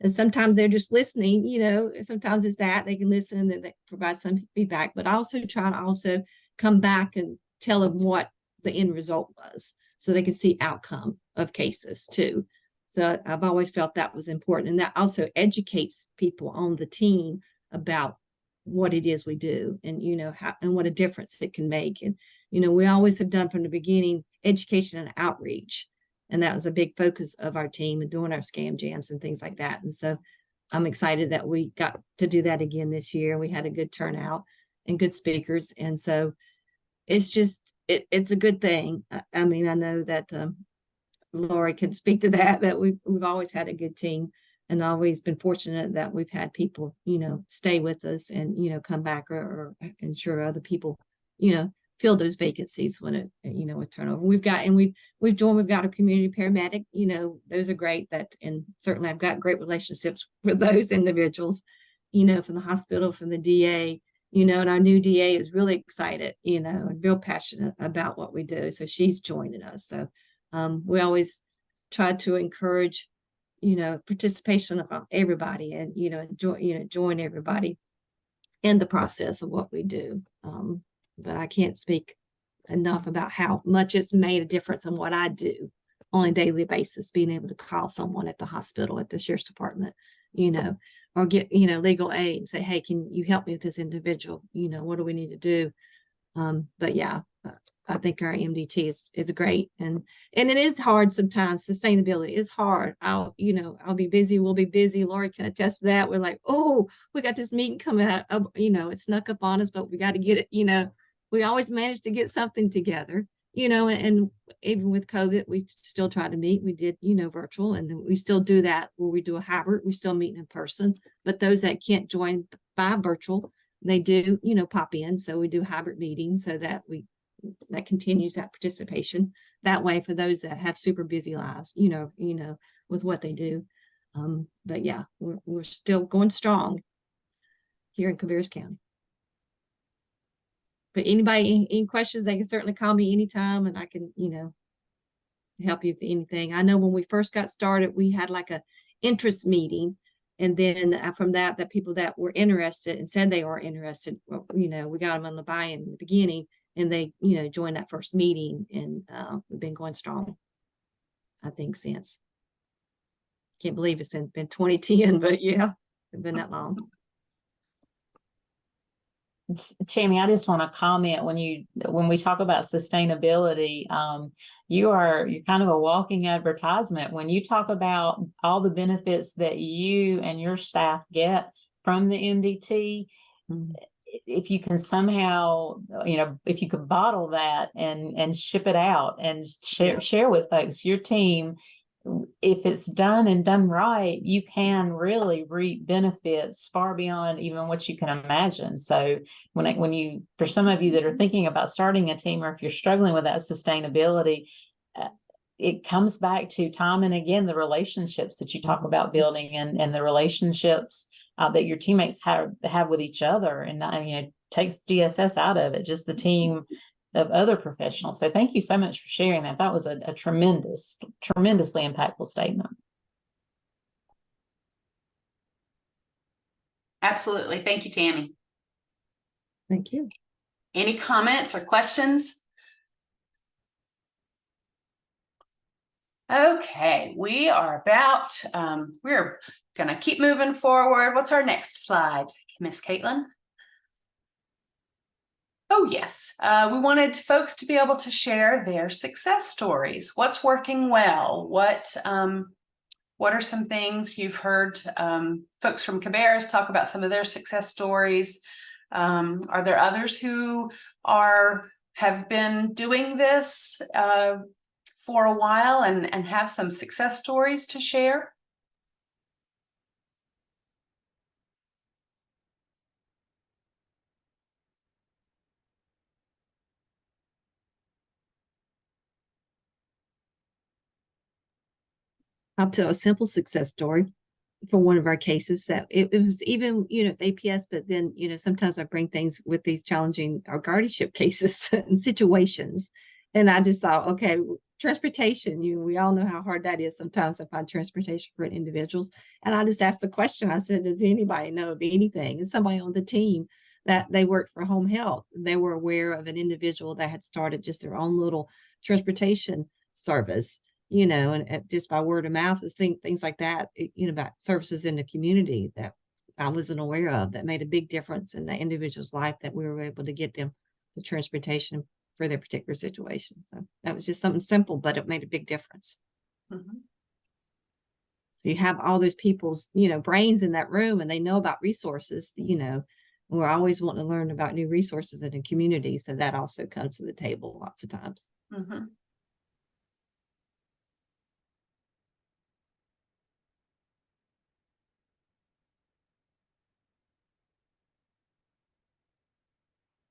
and sometimes they're just listening, sometimes it's that they can listen and then they provide some feedback, but I also try to come back and tell them what the end result was so they can see outcome of cases too. So I've always felt that was important. And that also educates people on the team about what it is we do and, how and what a difference it can make. And, we always have done from the beginning education and outreach. And that was a big focus of our team and doing our scam jams and things like that. And so I'm excited that we got to do that again this year. We had a good turnout and good speakers. And so it's just, it's a good thing. I mean, I know that Lori can speak to that we've always had a good team and always been fortunate that we've had people, stay with us and, come back or ensure other people, fill those vacancies when it, with turnover. We've got a community paramedic, those are great and certainly I've got great relationships with those individuals, from the hospital, from the DA, and our new DA is really excited, and real passionate about what we do. So she's joining us. So we always try to encourage, participation of everybody and, join everybody in the process of what we do. But I can't speak enough about how much it's made a difference in what I do on a daily basis, being able to call someone at the hospital, at the sheriff's department, or get, legal aid and say, hey, can you help me with this individual? What do we need to do? But yeah, I think our MDT is great. And it is hard sometimes. Sustainability is hard. I'll be busy. We'll be busy. Lori can attest to that. We're like, oh, we got this meeting coming out. It snuck up on us, but we got to get it, we always manage to get something together, and even with COVID, we still try to meet. We did, virtual, and we still do that where we do a hybrid. We still meet in person, but those that can't join by virtual, they do, pop in. So we do hybrid meetings so that that continues that participation that way for those that have super busy lives, with what they do. But yeah, we're still going strong here in Cabarrus County. But anybody, any questions, they can certainly call me anytime and I can, help you with anything. I know when we first got started, we had like a interest meeting. And then from that people that were interested and said they were interested, we got them on the buy-in in the beginning and they, joined that first meeting and we've been going strong, I think, since. Can't believe it's been 2010, but yeah, it's been that long. Tammy, I just want to comment when we talk about sustainability, you're kind of a walking advertisement when you talk about all the benefits that you and your staff get from the MDT. If you can somehow, if you could bottle that and ship it out and share with folks, your team, if it's done and done right, you can really reap benefits far beyond even what you can imagine. So for some of you that are thinking about starting a team, or if you're struggling with that sustainability, it comes back to time and again, the relationships that you talk about building and the relationships that your teammates have with each other, and takes DSS out of it, just the team of other professionals. So thank you so much for sharing that. That was a tremendously impactful statement. Absolutely. Thank you, Tammy. Thank you. Any comments or questions? Okay, we are about, we're going to keep moving forward. What's our next slide, Miss Caitlin? Oh, yes. We wanted folks to be able to share their success stories. What's working well? What are some things you've heard folks from Cabarrus talk about some of their success stories? Are there others who have been doing this for a while and have some success stories to share? I'll tell a simple success story for one of our cases that it was even, it's APS, but then, sometimes I bring things with these challenging our guardianship cases and situations. And I just thought, okay, transportation, we all know how hard that is sometimes to find transportation for individuals. And I just asked the question, I said, does anybody know of anything? And somebody on the team that they worked for home health, they were aware of an individual that had started just their own little transportation service, and just by word of mouth, things like that, about services in the community that I wasn't aware of that made a big difference in the individual's life, that we were able to get them the transportation for their particular situation. So that was just something simple, but it made a big difference. Mm-hmm. So you have all those people's, brains in that room, and they know about resources, we're always wanting to learn about new resources in the community. So that also comes to the table lots of times. Mm-hmm.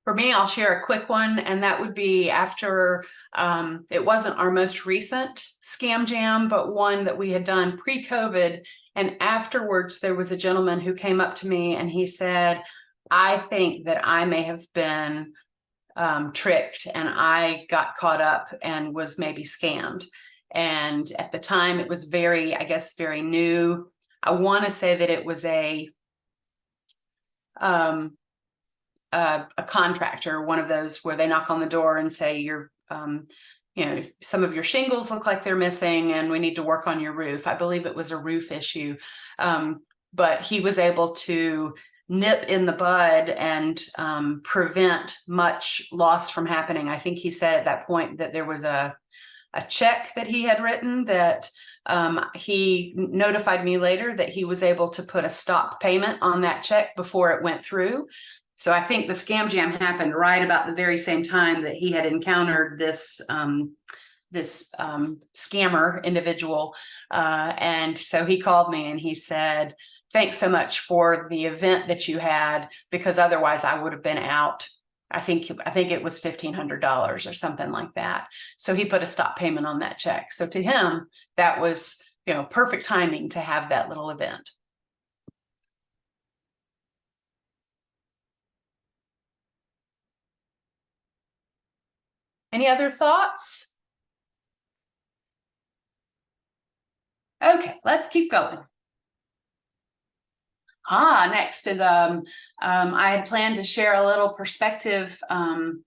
For me, I'll share a quick one, and that would be after, it wasn't our most recent Scam Jam, but one that we had done pre-COVID. And afterwards, there was a gentleman who came up to me and he said, I think that I may have been tricked and I got caught up and was maybe scammed. And at the time, it was very new. I want to say that it was a contractor, one of those where they knock on the door and say, you're, some of your shingles look like they're missing and we need to work on your roof. I believe it was a roof issue. But he was able to nip in the bud and prevent much loss from happening. I think he said at that point that there was a check that he had written that he notified me later that he was able to put a stop payment on that check before it went through. So I think the Scam Jam happened right about the very same time that he had encountered this scammer individual. And so he called me and he said, thanks so much for the event that you had, because otherwise I would have been out. I think it was $1,500 or something like that. So he put a stop payment on that check. So to him, that was, perfect timing to have that little event. Any other thoughts? Okay, let's keep going. Next is I had planned to share a little perspective from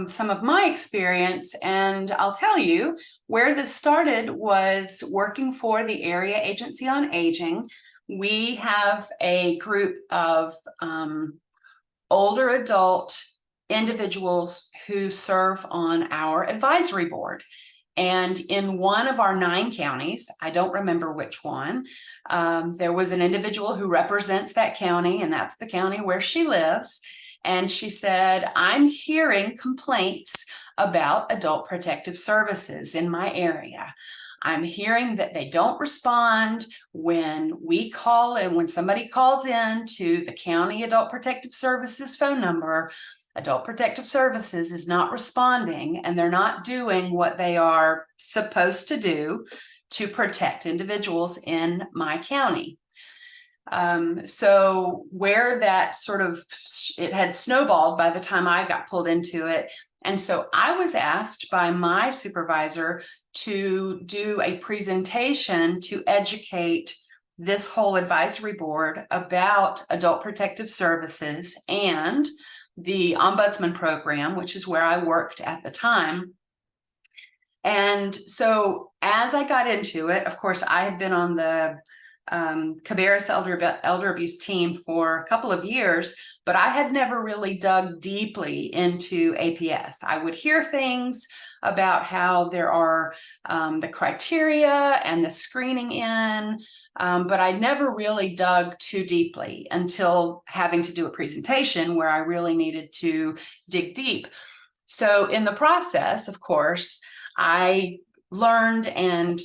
some of my experience, and I'll tell you where this started was working for the Area Agency on Aging. We have a group of older adult individuals who serve on our advisory board. And in one of our 9 counties, I don't remember which one, there was an individual who represents that county, and that's the county where she lives. And she said, I'm hearing complaints about adult protective services in my area. I'm hearing that they don't respond when we call, and when somebody calls in to the county adult protective services phone number, Adult Protective Services is not responding, and they're not doing what they are supposed to do to protect individuals in my county. So where that it had snowballed by the time I got pulled into it. And so I was asked by my supervisor to do a presentation to educate this whole advisory board about adult protective services and the ombudsman program, which is where I worked at the time. And so as I got into it, of course, I had been on the Cabarrus elder abuse team for a couple of years, but I had never really dug deeply into APS. I would hear things about how there are the criteria and the screening in, but I never really dug too deeply until having to do a presentation where I really needed to dig deep. So in the process, of course, I learned and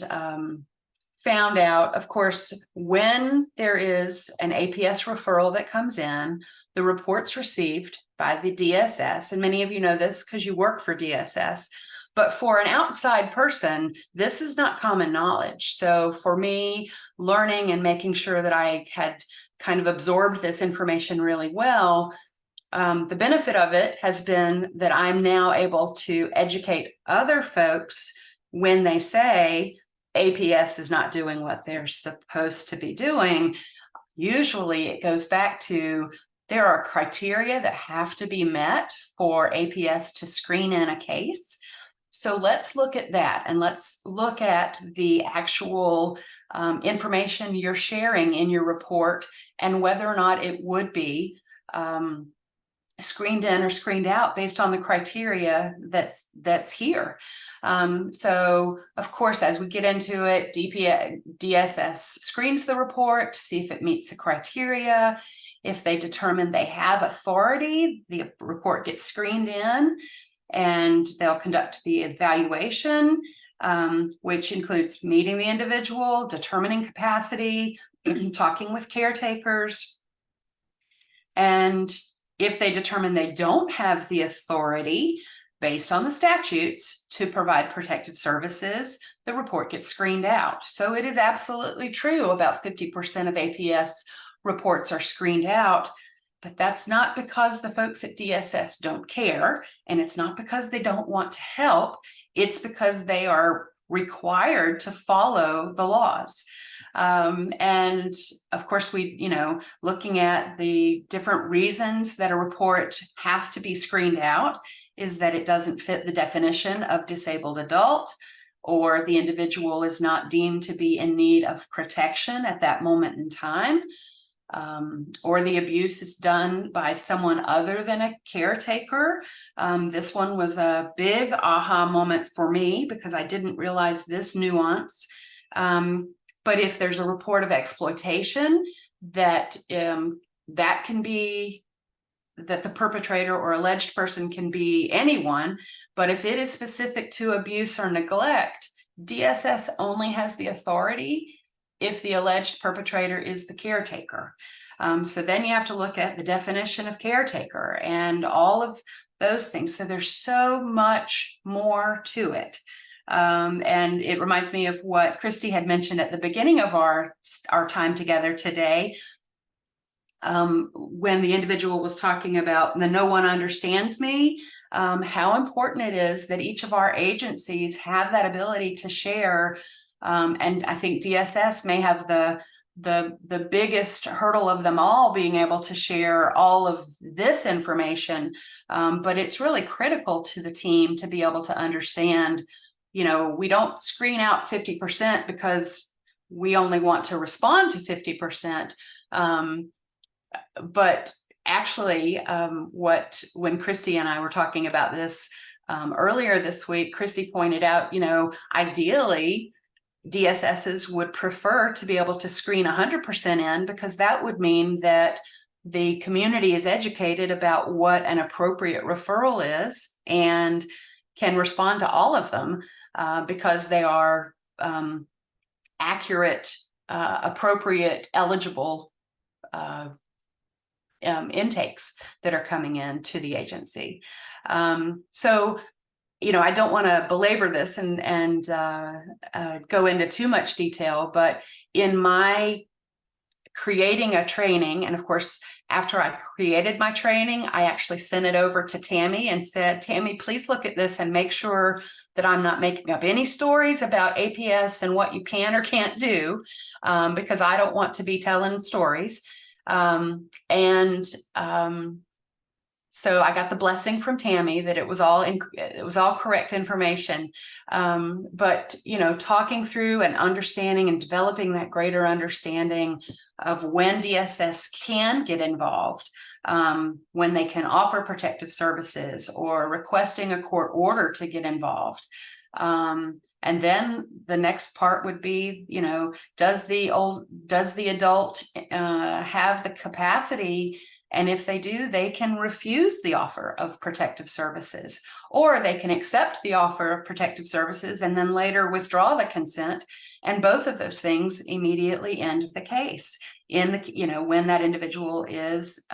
found out, of course, when there is an APS referral that comes in, the report's received by the DSS, and many of you know this because you work for DSS, but for an outside person, this is not common knowledge. So for me, learning and making sure that I had kind of absorbed this information really well, the benefit of it has been that I'm now able to educate other folks when they say APS is not doing what they're supposed to be doing. Usually it goes back to there are criteria that have to be met for APS to screen in a case. So let's look at that, and let's look at the actual information you're sharing in your report and whether or not it would be screened in or screened out based on the criteria that's here. So of course, as we get into it, DSS screens the report to see if it meets the criteria. If they determine they have authority, the report gets screened in and they'll conduct the evaluation, which includes meeting the individual, determining capacity, talking with caretakers. And if they determine they don't have the authority based on the statutes to provide protected services, the report gets screened out. So it is absolutely true about 50% of APS reports are screened out, but that's not because the folks at DSS don't care, and it's not because they don't want to help. It's because they are required to follow the laws. And of course, looking at the different reasons that a report has to be screened out is that it doesn't fit the definition of disabled adult, or the individual is not deemed to be in need of protection at that moment in time, or the abuse is done by someone other than a caretaker. This one was a big aha moment for me because I didn't realize this nuance. But if there's a report of exploitation, that can be that the perpetrator or alleged person can be anyone. But if it is specific to abuse or neglect, DSS only has the authority if the alleged perpetrator is the caretaker. So then you have to look at the definition of caretaker and all of those things. So there's so much more to it. And it reminds me of what Christy had mentioned at the beginning of our time together today, when the individual was talking about the no one understands me, how important it is that each of our agencies have that ability to share. And I think DSS may have the biggest hurdle of them all, being able to share all of this information. But it's really critical to the team to be able to understand, we don't screen out 50% because we only want to respond to 50%. But actually, when Christy and I were talking about this earlier this week, Christy pointed out, ideally, DSSs would prefer to be able to screen 100% in, because that would mean that the community is educated about what an appropriate referral is and can respond to all of them because they are accurate, appropriate, eligible intakes that are coming in to the agency. So I don't want to belabor this and go into too much detail, but in my creating a training, and of course, after I created my training, I actually sent it over to Tammy and said, Tammy, please look at this and make sure that I'm not making up any stories about APS and what you can or can't do, because I don't want to be telling stories. So I got the blessing from Tammy that it was all correct information. But talking through and understanding and developing that greater understanding of when DSS can get involved, when they can offer protective services or requesting a court order to get involved. And then the next part would be, does the adult have the capacity? And if they do, they can refuse the offer of protective services, or they can accept the offer of protective services and then later withdraw the consent. And both of those things immediately end the case in the, when that individual is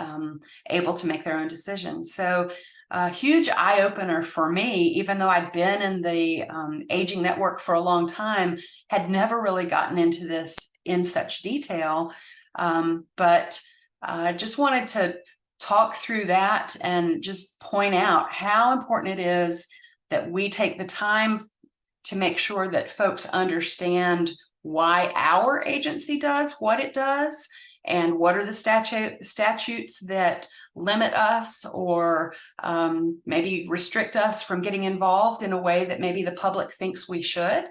able to make their own decisions. So a huge eye opener for me, even though I'd been in the aging network for a long time, had never really gotten into this in such detail. But I just wanted to talk through that and just point out how important it is that we take the time to make sure that folks understand why our agency does what it does and what are the statutes that limit us or maybe restrict us from getting involved in a way that maybe the public thinks we should.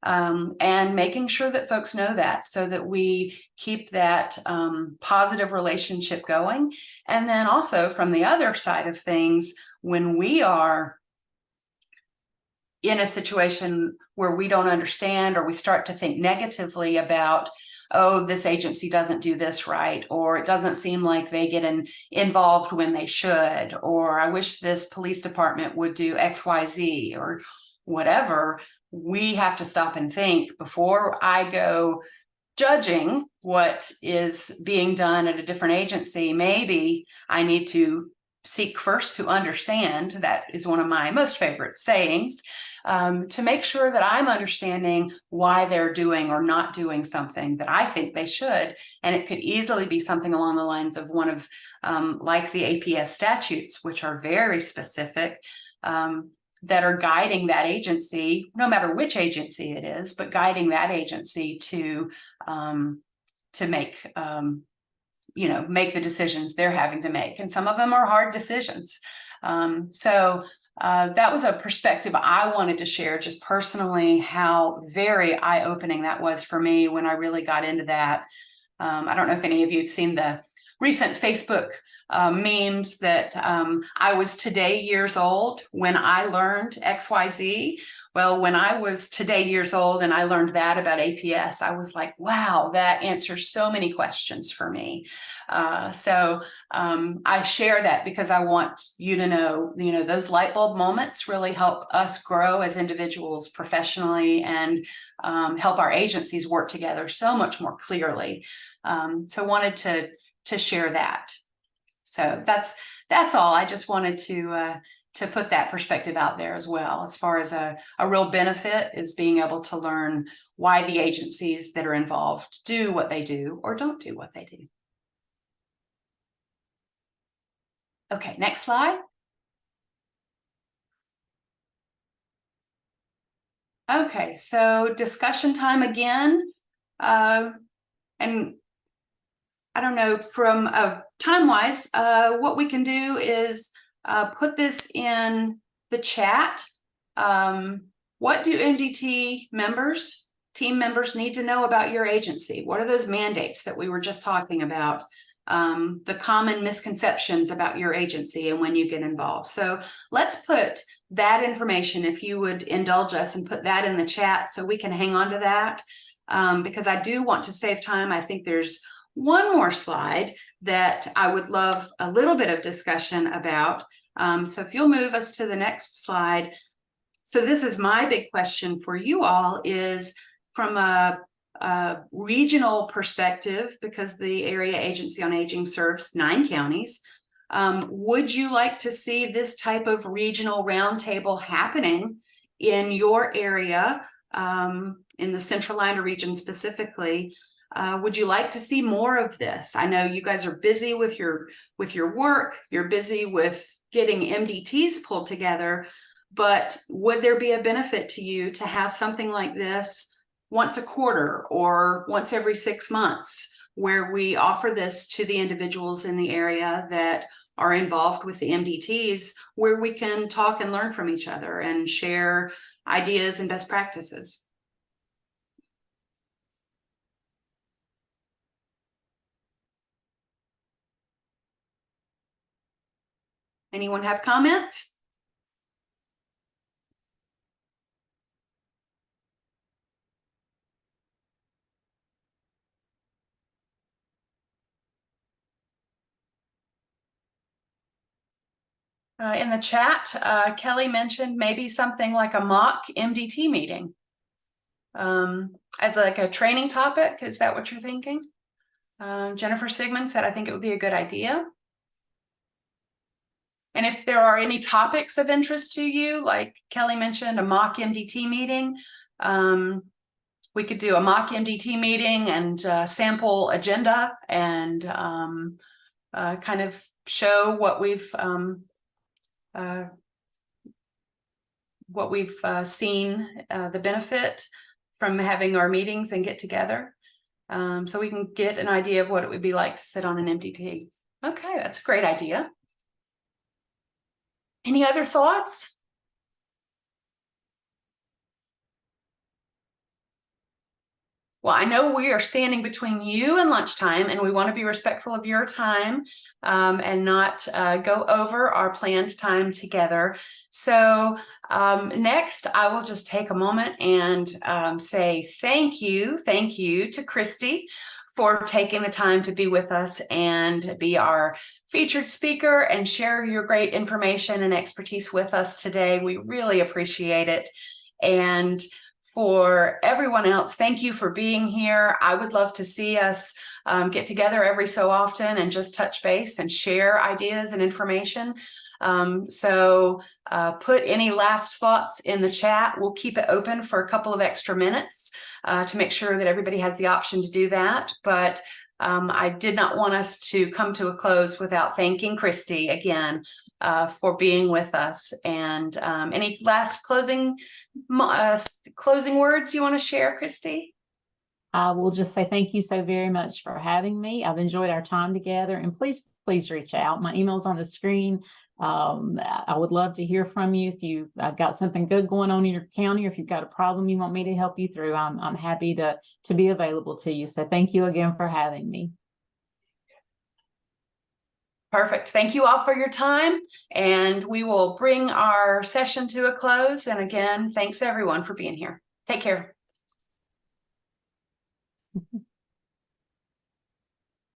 And making sure that folks know that so that we keep that positive relationship going. And then also from the other side of things, when we are in a situation where we don't understand or we start to think negatively about, oh, this agency doesn't do this right, or it doesn't seem like they get involved when they should, or I wish this police department would do XYZ or whatever, we have to stop and think before I go judging what is being done at a different agency. Maybe I need to seek first to understand. That is one of my most favorite sayings, to make sure that I'm understanding why they're doing or not doing something that I think they should. And it could easily be something along the lines of one of like the APS statutes, which are very specific, that are guiding that agency, no matter which agency it is, but guiding that agency to make, make the decisions they're having to make. And some of them are hard decisions. So that was a perspective I wanted to share, just personally, how very eye-opening that was for me when I really got into that. I don't know if any of you have seen the recent Facebook memes that I was today years old when I learned XYZ. Well, when I was today years old and I learned that about APS, I was like, wow, that answers so many questions for me. So I share that because I want you to know, those light bulb moments really help us grow as individuals professionally and help our agencies work together so much more clearly. So wanted to share that. So that's all. I just wanted to put that perspective out there as well, as far as a real benefit is being able to learn why the agencies that are involved do what they do or don't do what they do. Okay, next slide. Okay, so discussion time again. And I don't know, from time-wise, what we can do is put this in the chat. What do MDT members, team members need to know about your agency? What are those mandates that we were just talking about? The common misconceptions about your agency and when you get involved. So let's put that information, if you would indulge us and put that in the chat so we can hang on to that, because I do want to save time. I think there's one more slide that I would love a little bit of discussion about. So if you'll move us to the next slide. So this is my big question for you all, is from a regional perspective, because the Area Agency on Aging serves 9 counties. Would you like to see this type of regional roundtable happening in your area, in the Central Iowa region specifically? Would you like to see more of this? I know you guys are busy with your work. You're busy with getting MDTs pulled together, but would there be a benefit to you to have something like this once a quarter or once every 6 months, where we offer this to the individuals in the area that are involved with the MDTs, where we can talk and learn from each other and share ideas and best practices? Anyone have comments? In the chat, Kelly mentioned maybe something like a mock MDT meeting as like a training topic. Is that what you're thinking? Jennifer Sigmund said, I think it would be a good idea. And if there are any topics of interest to you, like Kelly mentioned, a mock MDT meeting, we could do a mock MDT meeting and sample agenda and kind of show what we've seen, the benefit from having our meetings and get together. So we can get an idea of what it would be like to sit on an MDT. Okay, that's a great idea. Any other thoughts? Well, I know we are standing between you and lunchtime, and we want to be respectful of your time and not go over our planned time together. So next, I will just take a moment and say thank you to Christy for taking the time to be with us and be our featured speaker and share your great information and expertise with us today. We really appreciate it. And for everyone else, thank you for being here. I would love to see us get together every so often and just touch base and share ideas and information. So put any last thoughts in the chat. We'll keep it open for a couple of extra minutes to make sure that everybody has the option to do that. But I did not want us to come to a close without thanking Christy again for being with us. And any last closing words you want to share, Christy? I will just say thank you so very much for having me. I've enjoyed our time together, and please reach out. My email's on the screen. I would love to hear from you if you've got something good going on in your county, or if you've got a problem you want me to help you through. I'm happy to be available to you. So thank you again for having me. Perfect. Thank you all for your time, and we will bring our session to a close. And again, thanks everyone for being here. Take care.